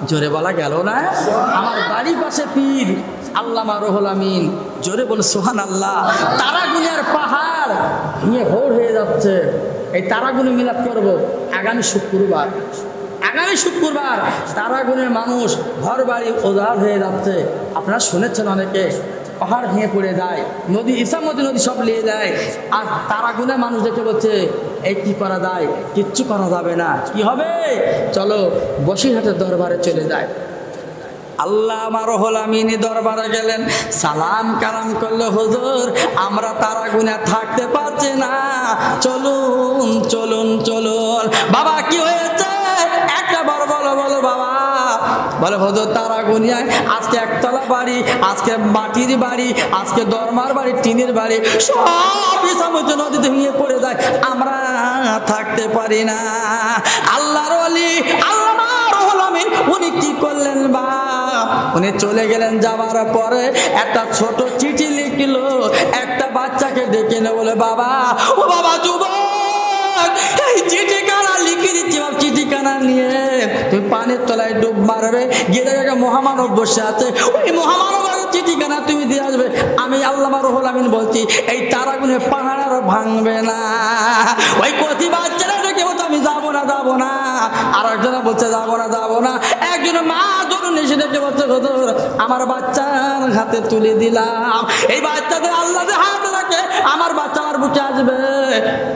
জোরে বলা গেল না? আমার বাড়ির পাশে পীর আল্লামা রুহুল আমিন, জোরে বলে সুবহানাল্লাহ। তারাগুনের পাহাড় ভেঙে ভোর হয়ে যাচ্ছে। এই তারাগুনে মিলাদ করব আগামী শুক্রবার। আগামী শুক্রবার তারাগুনের মানুষ ঘর বাড়ি উজাড় হয়ে যাচ্ছে। আপনারা শুনেছেন অনেকে পাহাড় ভেঙে পড়ে যায়, নদী ইসামতি নদী সব নিয়ে যায়। আর তারাগুনের মানুষ দেখে বলছে এই কি করা যায়? কিচ্ছু করা যাবে না। কি হবে? চলো বসিরহাটের দরবারে চলে যায়। আল্লামা রুহুল আমিন দরবারে গেলেন, সালাম কালাম করলো, হুজুর আমরা তারাগুনে থাকতে পারছি না, চলুন চলুন চলুন। বাবা কি হয়েছে? একটা বড় বলো বলো বাবা। বলে হুজুর তারাগুনিয়ায় আজকে একতলা বাড়ি, আজকে মাটির বাড়ি, আজকে দরমার বাড়ি, টিনের বাড়ি সব ইসামতি নদীতে ভেঙে পড়ে যায়, আমরা থাকতে পারি না। আল্লাহর ওলি আল্লামা রুহুল আমিন উনি কি করলেন বাপ? উনি চলে গেলেন। যাওয়ার পরে একটা ছোট চিঠি লিখলো, একটা বাচ্চাকে ডেকে এনে বলে বাবা, ও বাবা যুবক, এই চিঠিখানা লিখে দিচ্ছি, চিঠিখানা নিয়ে তুমি পানির তলায় ডুব মারবে, গিয়ে দেখে মহামানব বসে আছে, ওই মহামানবের চিঠিখানা তুমি দিয়ে আসবে। আমি আল্লামা রুহুল আমিন বলছি এই তারাগুনে পাহাড় আর ভাঙবে না। ওই কচি বাচ্চারা ডেকে বলছে আমি যাবো না যাবো না, আর একজনে বলছে যাবো না যাবো না। একজন মা ধরুন এসে ডেকে বলছে হুজুর আমার বাচ্চার হাতে তুলে দিলাম, এই বাচ্চাদের আল্লাহ হাত রাখে আমার বাচ্চা আমার বুকে আসবে।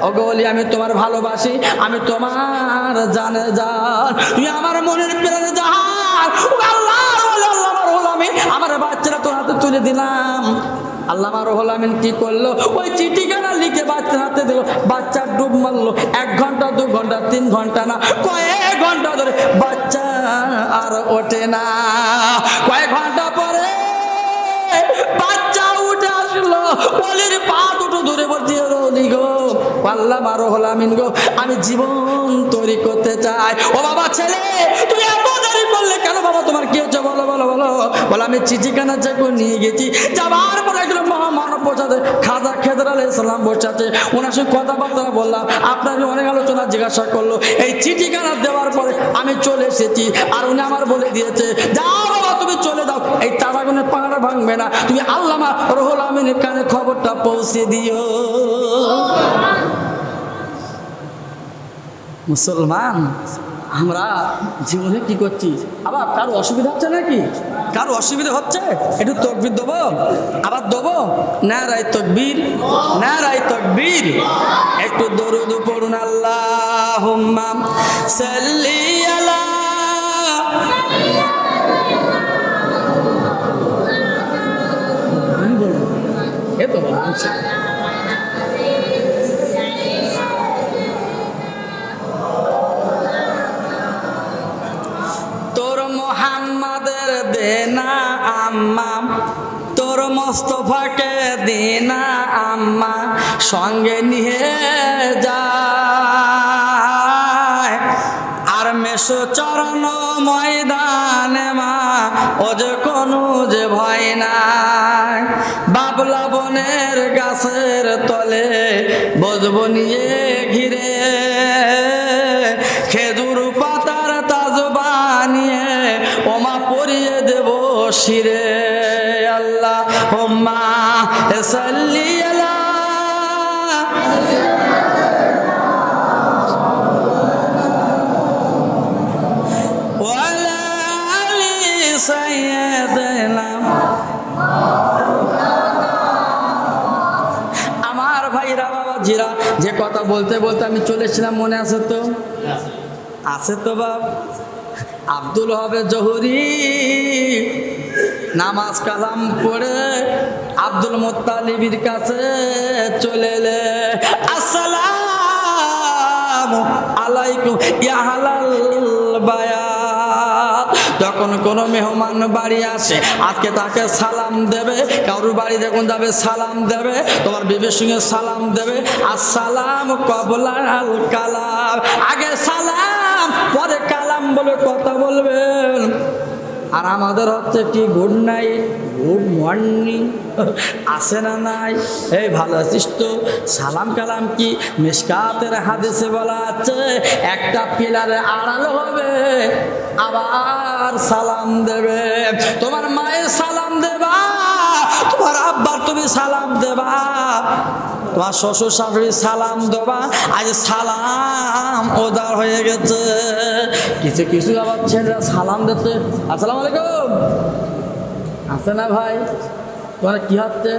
ওগো ওলি আমি তোমার ভালোবাসি, আমি তোমার জানে জান, তুমি আমার মনের প্রাণে জান। আল্লাহ আল্লামা রুহুল আমিন আমার বাচ্চারা তোর হাতে তুলে দিলাম। আল্লামা রুহুল আমিন কি করলো? ওই চিঠিখানা লিখে বাচ্চার হাতে দিল, বাচ্চা ডুব মারলো। 1 ঘন্টা 2 ঘন্টা 3 ঘন্টা না, কয়েক ঘন্টা ধরে বাচ্চা আর ওঠে না। কয়েক ঘন্টা পরে বাচ্চা উঠে আসলো, বলির পা দুটো ধরে বলছি ওলি গো, আল্লামা রুহুল আমিন গো, আমি জীবন তৈরি করতে চাই। ও বাবা ছেলে তুমি এত দেরি করলে কেন বাবা? তোমার কি হচ্ছে বলো বলো বলো। বলে আমি চিঠিখানা চেক নিয়ে গেছি, যাবার পরে একজন মহামানব বসাতে, খাজা খেজর আলাইহিস সালাম বসাতে, ওনার সঙ্গে কথাবার্তা বললাম, আপনার অনেক আলোচনা জিজ্ঞাসা করলো। এই চিঠিখানা দেওয়ার পরে আমি চলে এসেছি, আর উনি আমার বলে দিয়েছে যাও বাবা তুমি চলে যাও, এই তারাগুনের পাহাড় ভাঙবে না, তুমি আল্লামা রুহুল আমিনের কানে খবরটা পৌঁছে দিও। মুসলমান আমরা জীবনে কি করছি? আবার কারো অসুবিধা হচ্ছে নাকি? কারো অসুবিধা হচ্ছে? একটু তাকবীর দেবো, আবার দেবো, নারায়ে তাকবীর নারায়ে তাকবীর। একটু দরুদ পড়ুন, আল্লাহুম্মা সাল্লি আলা। এ তো মোহাম্মদের দেনা আম্মা, তোর মোস্তফাকে দেনা আম্মা, সঙ্গে নিয়ে যায়। আর মেশো চরণ ময়দানে মা, ও যে কোনো যে ভয় নাই। বাবলা বনের গাছের তলে বসবো নিয়ে ঘিরে, খেজুর পাতার তাজ বানিয়ে ওমা পরিয়ে দেব শিরে। আল্লাহুম্মা সাল্লি আলা। ওয়ালা আলি সাইয়্যিদিনা। আমার ভাইরা বাবাজিরা, যে কথা বলতে বলতে আমি চলেছিলাম, মনে আছে তো? আছে তো বাপ? আব্দুল ওয়াহাব জহুরি নামাজ কালাম পড়ে আব্দুল মুত্তালিবের কাছে চলে এলে, আসসালামু আলাইকুম ইয়া আহলাল বায়াত। যখন কোনো মেহমান বাড়ি আসে আজকে তাকে সালাম দেবে, কারোর বাড়ি যখন যাবে সালাম দেবে, তোমার বিবির সঙ্গে সালাম দেবে। আসসালামু ক্বাবলাল কালাম, আগে সালাম পরে কালাম বলে কথা বলবেন। আর আমাদের হচ্ছে কি গুড নাইট, গুড মর্নিং, আসে না নাই? এই ভালো আছিস তো? সালাম কালাম কি মিশকাতের হাদিসে বলা আছে, একটা পিলারে আড়াল হবে আবার সালাম দেবে। তোমার মায়ের সালাম দেবা, তোমার আব্বার তুমি সালাম দেবা, তোমার শ্বশুর শাশুড়ি সালাম দেবা। আজ সালাম ওদার হয়ে গেছে। কিছু কিছু আবার ছেলেরা সালাম দিতে, আসসালামু আলাইকুম আছে না ভাই, তোমার কি হচ্ছে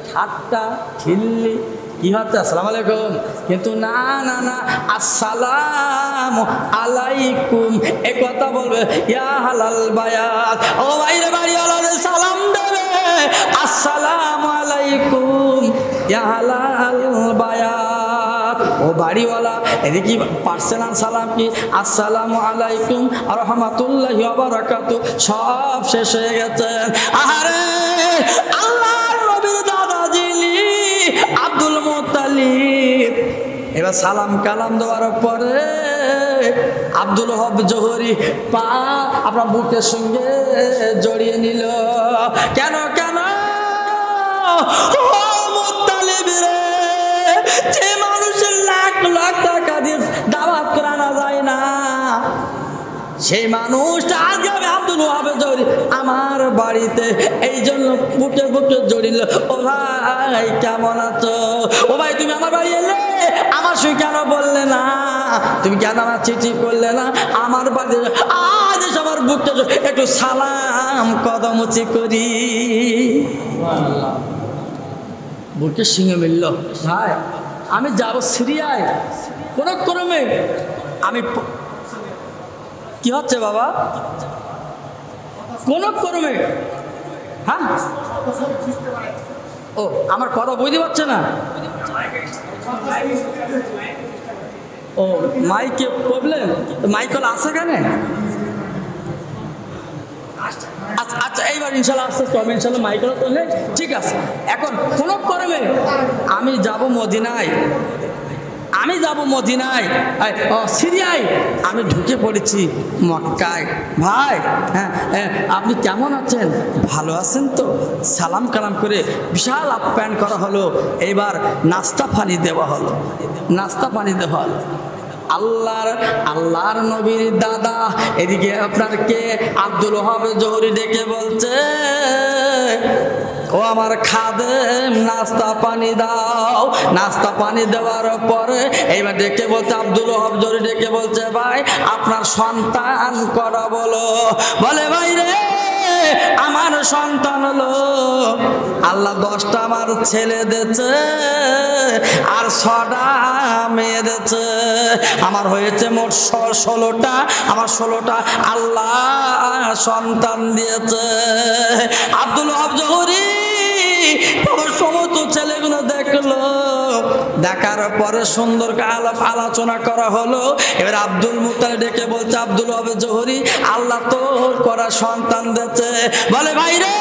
ঠাট্টা খিল্লি কি হচ্ছে আসসালামু আলাইকুম, কিন্তু না না না আসসালামু আলাইকুম এ কথা বলবে। ইয়া হালাল বায়াত, ও বাইরে বাড়িওয়ালাদের সালাম দেবে আসসালামু আলাইকুম ইয়া হালাল বায়াত। ও বাড়িওয়ালা এদিকে পার্সোনাল সালাম কি আসসালামু আলাইকুম আর রহমাতুল্লাহি ওয়া বারাকাতুহু সব শেষ হয়ে গেছে। আরে আল্লাহর নবীর দাদা জিলি আব্দুল মুত্তালিব এবার সালাম কালাম দেওয়ার পরে আব্দুল হব জোহরি পা আপনার বুকের সঙ্গে জড়িয়ে নিল। কেন কেন ও মুত্তালিব রে, যে মানুষের লাখ লাখ টাকা দিয়ে দাওয়াত করে আনা যায় না, সেই মানুষটা আজকে আমি আব্দুল ওয়াহাব জড়ি আমার বাড়িতে, এই জন্য বুকে বুকে জড়িল। ও ভাই কেমন আছো, ও ভাই তুমি আমার বাড়ি এলে আমার সঙ্গে কেন বললে না, তুমি কেন আমার চিঠি করলে না, আমার বাড়ি আজ সবার বুকটা একটু সালাম কদমুচি করি। বুকের সঙ্গে মিলল। ভাই আমি যাব সিরিয়ায়, কোন ক্রমে আমি কি হচ্ছে বাবা, কোন ক্রমে হ্যাঁ ও আমার কথা বুঝতে পারছে না, ও মাইকে প্রবলেম, মাইকল আছে কেন? আচ্ছা এইবার ইনশাল্লাহ আস্তে আস্তে হবে, ইনশাল্লাহ মাইকল করলে ঠিক আছে। এখন কোন ক্রমে আমি যাব মদিনায়, আমি যাব মদিনায়, সিরিয়ায় আমি ঢুকে পড়েছি মক্কায়। ভাই হ্যাঁ আপনি কেমন আছেন, ভালো আছেন তো? সালাম কালাম করে বিশাল আপ্যায়ন করা হলো। এবার নাস্তা পানি দেওয়া হলো, নাস্তা পানি দেওয়া হলো। আল্লাহর নবীর দাদা এদিকে আপনার কে আব্দুল ওয়াহাব জোহরি ডেকে বলছে, ও আমার খাদেম নাস্তা পানি দাও। নাস্তা পানি দেওয়ার পরে এইবার ডেকে বলছে আব্দুল ওয়াহাব জোহরি ডেকে বলছে, ভাই আপনার সন্তান করা বলো। বলে ভাই রে আমার সন্তান হলো আল্লাহ 10টা আমার ছেলে দিয়েছে আর 6টা মেয়ে দিয়েছে, আমার হয়েছে মোট 16টা, আমার 16টা আল্লাহ সন্তান দিয়েছে। আব্দুল ওয়াহাব জোহরি সমস্ত ছেলেগুলো দেখলো, দেখার পরে সুন্দর আলাপ আলোচনা করা হলো। এবার আব্দুল মুত্তালিব ডেকে বলছে, আব্দুল ওয়াহাব জোহরি আল্লাহ তোর করা সন্তান দিয়েছে। বলে ভাই রে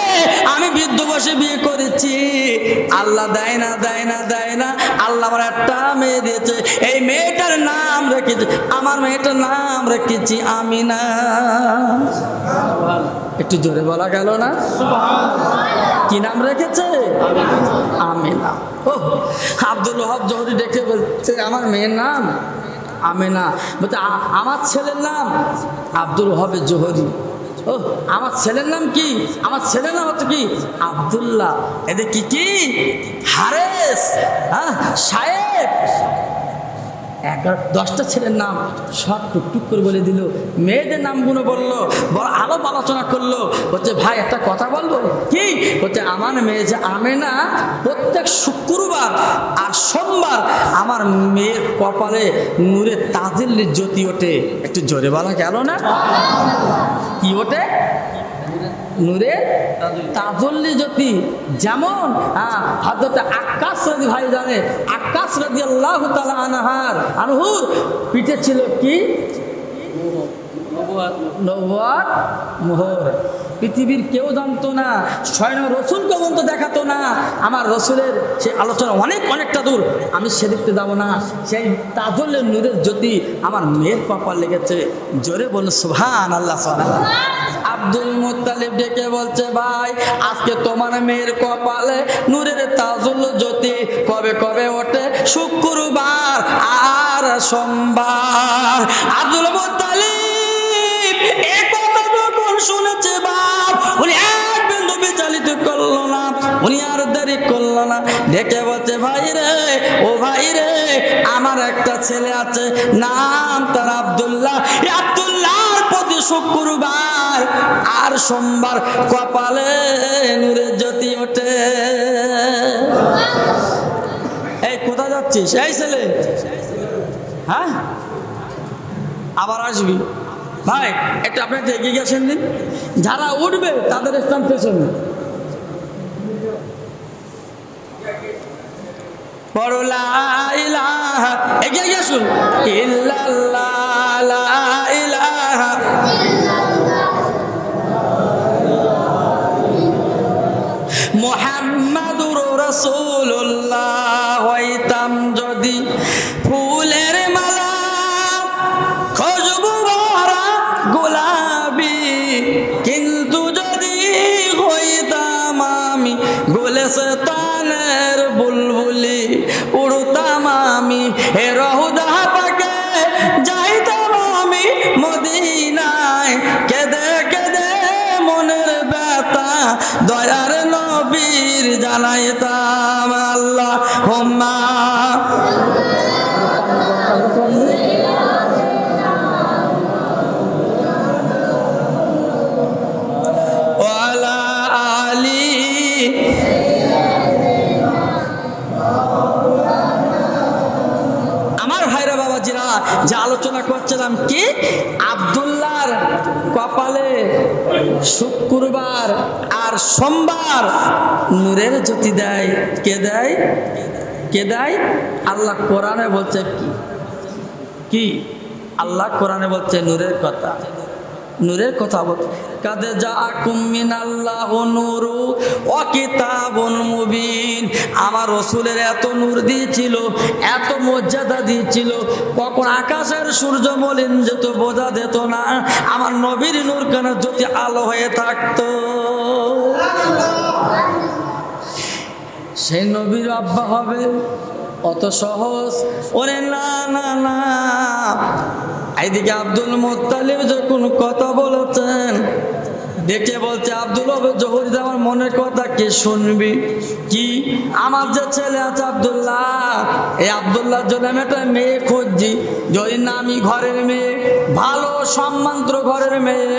আমি বৃদ্ধ বসে বিয়ে করেছি, আল্লাহ দেয় না দেয় না দেয় না, আল্লাহ আমার একটা মেয়ে দিয়েছে, এই মেয়েটার নাম রেখেছি, আমার মেয়েটার নাম রেখেছি আমিনা। একটু জোরে বলা গেল না? কি নাম রেখেছে? আমিনা। ও আব্দুল ওয়াহাব জোহরি দেখে বলছে আমার মেয়ের নাম আমিনা, বলছে আমার ছেলের নাম আব্দুল ওয়াহাব জোহরি। ও আমার ছেলের নাম কি? আমার ছেলের নাম হচ্ছে কি আব্দুল্লাহ। এদের কি কি হারেস, হ্যাঁ সাহেব, 10টা ছেলের নাম সব টুকটুক করে বলে দিল। মেয়েদের নামগুলো বললো, বড় আলাপ আলোচনা করলো। বলছে ভাই একটা কথা বলবো কি? বলছে আমার মেয়ে যে আমেনা প্রত্যেক শুক্রবার আর সোমবার আমার মেয়ের কপালে নূরের তাজিল্লির জ্যোতি ওঠে। একটু জোরে বলা গেল না? কি ওঠে? নূরের তাজল্লি জ্যোতি। যেমন হযরত আক্কাস রাদি ভাই জানে, আক্কাস রাদিয়াল্লাহু তাআলা আনহুর পিঠে ছিল কি নবুয়ত মোহর। পৃথিবীর কেউ জানতো না, স্বয়ং রসুল পর্যন্ত দেখাতো না। আমার রসুলের সেই আলোচনা অনেকটা দূর, আমি সেদিকতে যাবো না। সেই তাজল্লের নূরের জ্যোতি আমার মেয়ের কপাল লেগেছে। জোরে বলুন সুবহানাল্লাহ। আব্দুল মুত্তালিব ডেকে বলছে ভাই আজকে তোমার মেয়ের কপালে নূরের তাজুল জ্যোতি কবে কবে ওঠে? শুক্রবার আর সোমবার। আব্দুল মুত্তালিব এই কথা যখন শুনেছে বাপ, উনি এক বিন্দু বিচলিত করলো না, উনি আর দেরি করলো না, ডেকে বলছে ভাই রে, ও ভাই রে, আমার একটা ছেলে আছে, নাম তার আব্দুল্লাহ। এই আব্দুল্লাহর প্রতি শুক্রবার আর সোমবার কপালে নূরের জ্যোতি ওঠে। এই কোথায় যাচ্ছিস এই ছেলে? হ্যাঁ আবার আসবি ভাই, একটু আপনি এগিয়ে গেছেন দিন, যারা উঠবে তাদের স্থান পেছনে। বড় লা ইলাহা, এগিয়ে গেছুন, ইল্লাল্লাহ লা ইলাহা মুহাম্মাদুর রাসূলুল্লাহ হইতাম যদি ফুলের মালা, খুশবু ভরা গোলাপি, কিন্তু যদি হইতাম আমি গুলিস্তানের বুলবুলি, উড়তাম আমি হে রহুদা পাকে, যাইতাম আমি মদিনায়, কেঁদে কেঁদে মনের ব্যথা দয়ার নবীর জানাইতাম। আল্লাহুম্মা ওয়ালা আলি। আমার ভাইরা বাবাজিরা, যে আলোচনা করছিলাম কি, আব্দুল্লাহর কপালে শুক্রবার আর সোমবার নূরের জ্যোতি দেয়। কে দেয়? কে দেয়? আল্লাহ কোরআনে বলছে কি কি আল্লাহ কোরআনে বলছে নূরের কথা, নূরের কথা বলছে, কাদে জাআকুম মিনাল্লাহু নূরু ওয়া কিতাবুন মুবিন। আমার রাসূলের এত নূর দিয়েছিল, এত মর্যাদা দিয়েছিল, কখন আকাশের সূর্য মলিন যেত বোঝা যেত না, আমার নবীর নূর কেন যদি আলো হয়ে থাকতো। সেই নবীর আব্বা হবে অত সহজ? ওরে না না না। এইদিকে আব্দুল মুত্তালিব যখন কথা বলেছেন, দেখে বলছে আব্দুল জহুর, আমার মনের কথা কি শুনবি? কি? আমার যে ছেলে আছে আব্দুল্লাহ, এই আব্দুল্লাহর জন্য আমি একটা মেয়ে খুঁজছি, যদি না আমি ঘরের মেয়ে, ভালো সম্মানিত ঘরের মেয়ে,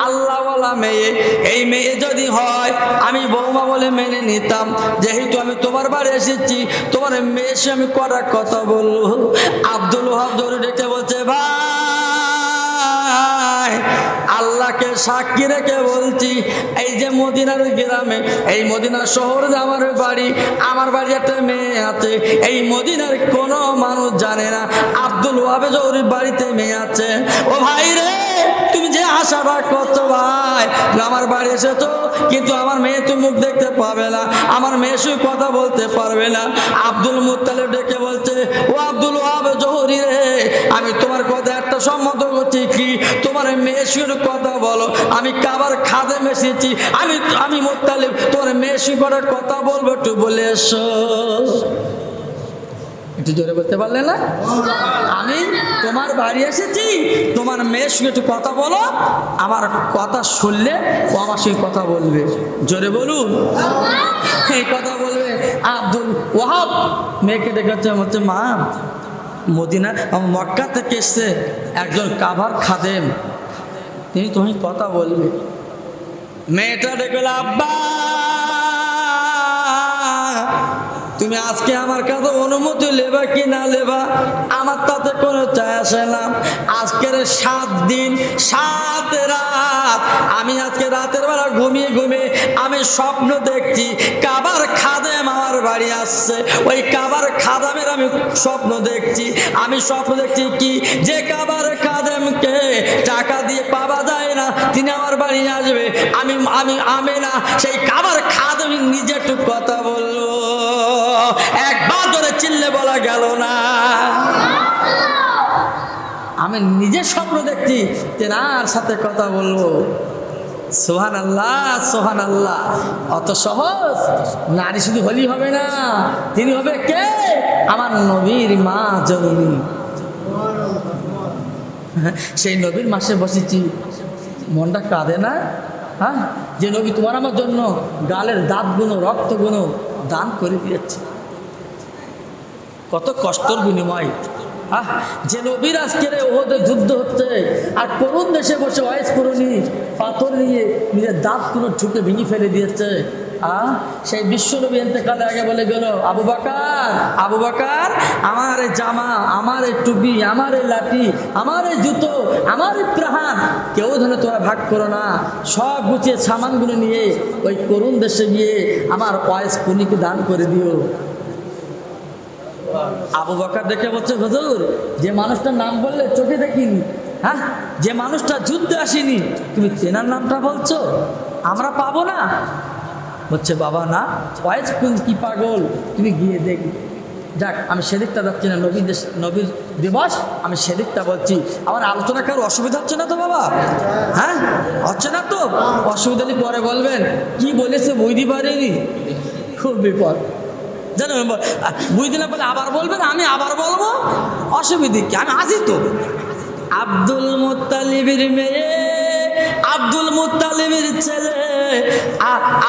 আল্লাহওয়ালা মেয়ে, এই মেয়ে যদি হয় আমি বৌমা বলে মেনে নিতাম। যেহেতু আমি তোমার বাড়ি এসেছি, তোমার মেয়ে সে আমি করার কথা বলবো। আব্দুল ওহাব জোরে ডেকে বলছে ভাই, আল্লাহকে সাক্ষী রেখে বলছি, এই যে মদিনার গ্রামে, এই মদিনার শহরে আমার বাড়ি, আমার বাড়ি একটা মেয়ে আছে, এই মদিনার কোনো মানুষ জানে না আব্দুল ওহাব জহুরির বাড়িতে মেয়ে আছে। ও ভাই রে, তুমি যে আশাটা করছো ভাই, আমার বাড়ি এসেছো, কিন্তু আমার মেয়ে তুমি মুখ দেখতে পাবে না, আমার মেয়ে শুধু কথা বলতে পারবে না। আব্দুল মুত্তালিব ডেকে বলছে, ও আব্দুল ওহাব জহুরি রে, আমি তোমার কথা একটা সম্মত করছি, কি তোমার মেয়ে শুধু কথা বলো, আমি কাবার খাদেম এসেছি, আমি মুত্তালিব তোমার মেয়ে শুধু কথা বলবো, একটু বলে এসো। একটু জোরে বলতে পারলে না? আমি তোমার বাড়ি এসেছি, তোমার মেয়ের সঙ্গে একটু কথা বলো, আমার কথা শুনলে ও আমার সঙ্গে কথা বলবে। জোরে বলুন, এই কথা বলবে। আব্দুল ওহাব মেয়েকে ডেকেছে, হচ্ছে মা, মদিনা মক্কা থেকে এসছে একজন কাবার খাদেম, তিনি তুমি কথা বলবে। মেয়েটা ডেকে, আব্বা তুমি আজকে আমার কাছে অনুমতি লেবা কি না লেবা আমার তাতে কোনো চাই আসে না। আজকের 7 দিন 7 রাত আমি আজকে রাতের বেলা ঘুমিয়ে ঘুমিয়ে আমি স্বপ্ন দেখছি কাবার খাদেম আমার বাড়ি আসছে। ওই কাবার খাদেমের আমি স্বপ্ন দেখছি। আমি স্বপ্ন দেখছি কি, যে কাবার খাদেমকে টাকা দিয়ে পাওয়া যায় না, তিনি আমার বাড়ি আসবে। আমি না সেই কাবার খাদেম নিজে একটু কথা বললো। একবার ধরে চিল্লে বলা গেল না। আমি নিজে স্বপ্ন দেখছি তেনার সাথে কথা বলবো। সুবহানাল্লাহ, সুবহানাল্লাহ। অত সহজ নারী শুধু হলি হবে না, তিনি হবে কে? আমার নবীর মা জননী। সেই নবীর মাসে বসেছি, মনটা কাঁদে না? হ্যাঁ, যে নবী তোমার আমার জন্য গালের দাঁতগুলো রক্তগুলো দান করে দিয়েছে, কত কষ্টর বিনিময়। যে নবীর আজকের ওদের যুদ্ধ হচ্ছে আর করুণ দেশে বসে ওয়াইজ করুনি পাথর নিয়ে নিজের দাঁতগুলো ঠুকে ভেঙে ফেলে দিয়েছে। সেই বিশ্বনবী ইন্তেকালে আগে বলে গেল, আবু বকর, আবু বকর, আমার এই জামা, আমার এই টুপি, আমার এই লাঠি, আমার এই জুতো, আমার এই প্রাণ কেউ ধরে তোরা ভাগ করো না, সব গুছিয়ে সামানগুলো নিয়ে ওই করুণ দেশে গিয়ে আমার ওয়াইজ কুনিকে দান করে দিও। আবু বকর দেখে বলছে, হুজুর, যে মানুষটার নাম বললে চোখে দেখিনি, হ্যাঁ, যে মানুষটা যুদ্ধে আসেনি, তুমি তেনার নামটা বলছো, আমরা পাবো না? বলছে, বাবা না, ওয়াইজ কুন কি পাগল, তুমি গিয়ে দেখবে। যাক, আমি সেদিকটা যাচ্ছি না, নবীর দিবস, আমি সেদিকটা বলছি। আমার আলোচনা কারো অসুবিধা হচ্ছে না তো বাবা? হ্যাঁ, হচ্ছে না তো? অসুবিধা হলে পরে বলবেন, কি বলেছে বুঝতে পারিনি, খুব বিপদ জানো, বুঝতে না পারলে আবার বলবেন, আমি আবার বলবো, অসুবিধা কি, আমি আছি তো। আব্দুল মুত্তালিবের মেয়ে, আব্দুল মুত্তালিবের ছেলে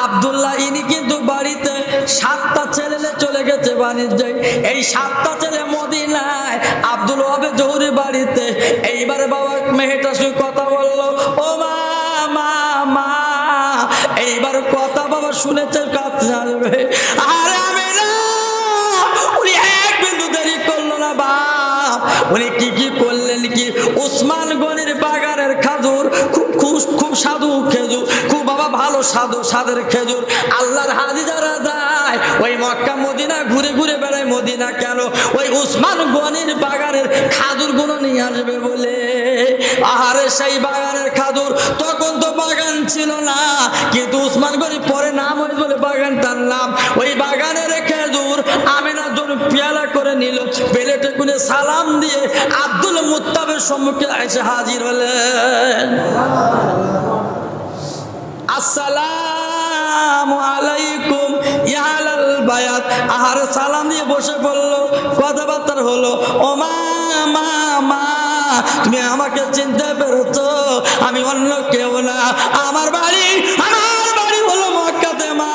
আব্দুল্লাহ, ইনি কিন্তু বাড়িতে 7টা ছেলে চলে গেছে বাণিজ্যে। এই 7টা ছেলে মদিনায় আব্দুল ওয়াহাব জহুরি বাড়িতে। এইবার বাবা মেয়েটার সঙ্গে কথা বললো, ও মা, মা, মা। এইবার কথা বাবা শুনেছে, কাছে আসবে। আর আমি না, উনি এক বিন্দু দেরি করলো না বাপ। উনি কি করলেন কি, উসমান গনির বাগানের খাজুর, খুব সাধু খেজুর, খুব বাবা ভালো স্বাদের খেজুর। আল্লাহর হাজি যারা যায় ওই মক্কা মদিনা ঘুরে ঘুরে বেড়ায়, মদিনা কেন, ওই উসমান গনির বাগানের খাজুর গুলো নিয়ে আসবে বলে। আহারে সেই বাগানের খাজুর, তখন তো বাগান ছিল না, কিন্তু উসমান গনি পরে নাম হয়েছে বলে বাগানটার নাম। ওই বাগানের খেজুর আমিনার জন্য পেয়ালা করে নিল, প্লেটে করে সালাম দিয়ে আব্দুল মুত্তালিবের সম্মুখে এসে হাজির হলেন। আসসালামু আলাইকুম ইয়া আহলাল বায়াত। আহারে সালাম দিয়ে বসে পড়লো, কথাবার্তা হলো। ও মা, মা, মা, তুমি আমাকে চিনতে পেরেছো? আমি অন্য কেউ না, আমার বাড়ি হলো মক্কাতে মা,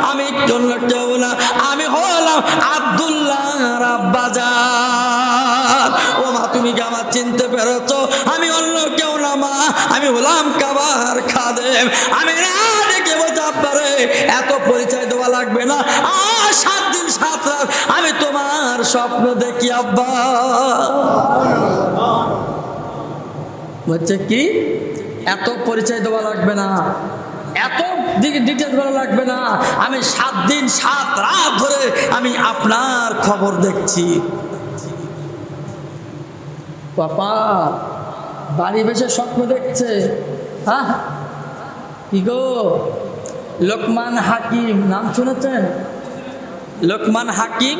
আমি অন্য কেউ না, আমি হলাম আব্দুল্লাহর আব্বাজান। ও মা, তুমি কি আমার চিনতে পেরেছো? আমি অন্য কেউ না মা, আমি হলাম কাবার খাদেম। আমি না দেখে বলছি, আব্বারে এত পরিচয় দেওয়া লাগবে না, 7 দিন 7 রাত আমি তোমার স্বপ্ন দেখি আব্বা। বলছে কি, এত পরিচয় দেওয়া লাগবে না, এত ডিটেলস বলা লাগবে না, আমি 7 দিন 7 রাত ধরে আমি আপনার খবর দেখছি। পাপা বাড়ি বেশে স্বপ্ন দেখছে। হ্যাঁ, কি গো, লোকমান হাকিম নাম শুনেছেন? লোকমান হাকিম,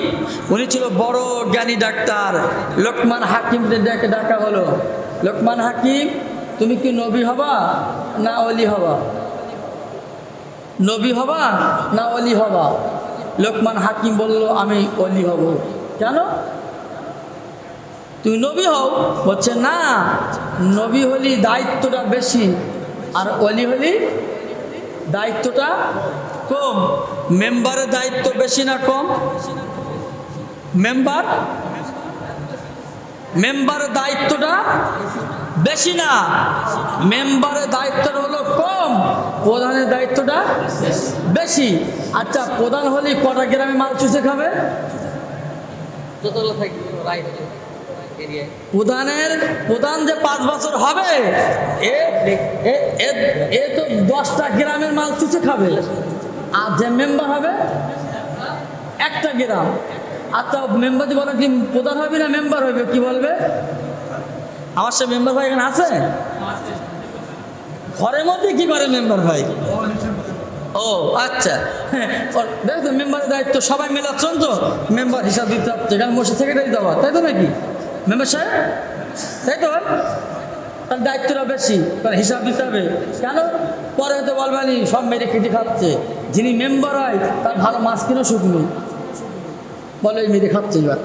উনি ছিল বড় জ্ঞানী ডাক্তার। লোকমান হাকিমদের ডেকে ডাকা হলো, লোকমান হাকিম, তুমি কি নবী হবা না অলি হবা? নবী হবা না অলি হবা? লোকমান হাকিম বলল, আমি অলি হব। কেন? তুমি নবী হও? বলছে না, নবী হলি দায়িত্বটা বেশি, আর অলি হলি দায়িত্বটা কম। মেম্বারের দায়িত্ব বেশি না কম? মেম্বারের দায়িত্বটা বেশি না, মেম্বারের দায়িত্বটা হলো কম, প্রধানের দায়িত্বটা বেশি। আচ্ছা, প্রধান হলে কটা গ্রামে মাল চুষে খাবে? প্রধান যে 5 বছর হবে, এ তো 10টা গ্রামের মাল চুষে খাবে। আর যে মেম্বার হবে 1টা গ্রাম। আচ্ছা, মেম্বার যে বলে কি প্রধান হবে না মেম্বার হবে, কি বলবে? আমার সে মেম্বার ভাই এখানে আছে? ঘরের মধ্যে কি করে মেম্বার ভাই? ও আচ্ছা, হ্যাঁ, দেখো মেম্বারের দায়িত্ব সবাই মেলাচ্ছেন তো, মেম্বার হিসাব দিতে হচ্ছে, কারণ মসজিদ সেক্রেটারি দেওয়া, তাই তো নাকি মেম্বার সাহেব? তাই তো, তার দায়িত্বটা বেশি, কারণ হিসাব দিতে হবে। কেন? পরে হয়তো বলবেনি সব মেরে কেটে খাচ্ছে। যিনি মেম্বার হয় তার ভালো মাছ কিনো শুকনো, বলে মেরে খাচ্ছে। এবার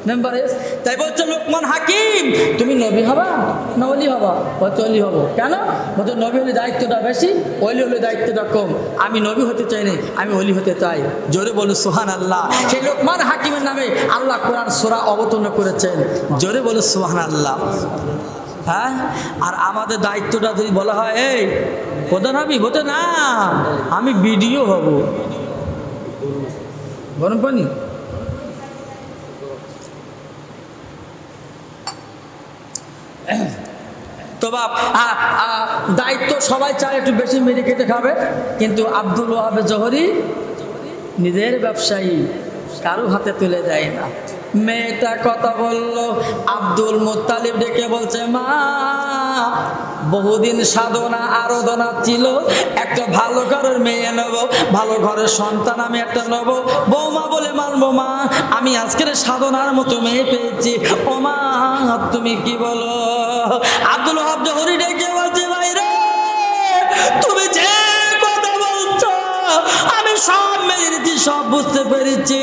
মেম্বার এস। তাই বলছে লোকমান হাকিম, তুমি নবী হবা না অলি হবা? বলছে অলি হবো। কেন? বলছে নবী হলে দায়িত্বটা বেশি, অলি হলে দায়িত্বটা কম। আমি নবী হতে চাই না, আমি অলি হতে চাই। জোরে বলো সুবহানাল্লাহ। সেই লোকমান হাকিমের নামে আল্লাহ কোরআন সূরা অবতীর্ণ করেছেন। জোরে বলো সুবহানাল্লাহ। হ্যাঁ, আর আমাদের দায়িত্বটা যদি বলা হয় এই প্রধান হবি, বলতে না আমি বিডিও হব। গরম পানি তো বাপ, দায়িত্ব সবাই চায় একটু বেশি মেরে কেটে খাবে, কিন্তু আব্দুল ওয়াহাব জোহরি নিজের ব্যবসায়ী, কারো হাতে তুলে দেয় না। মেয়েটা কথা বলল, আব্দুল মুত্তালিব ডেকে বলছে মা, বহুদিন সাধনা আরাধনা ছিল, একটা ভালো ঘরের মেয়ে নেব, ভালো ঘরের সন্তান আমি একটা নেব। বৌমা বলে মানবো মা, আমি আজকের সাধনার মতো মেয়ে পেয়েছি। ও মা তুমি কি বলো? আব্দুল ওয়াহাব জোহরি ডেকে বলছে ভাই রে, তুমি যে কথা বলছো আমি সব মেনে নিচ্ছি, সব বুঝতে পেরেছি।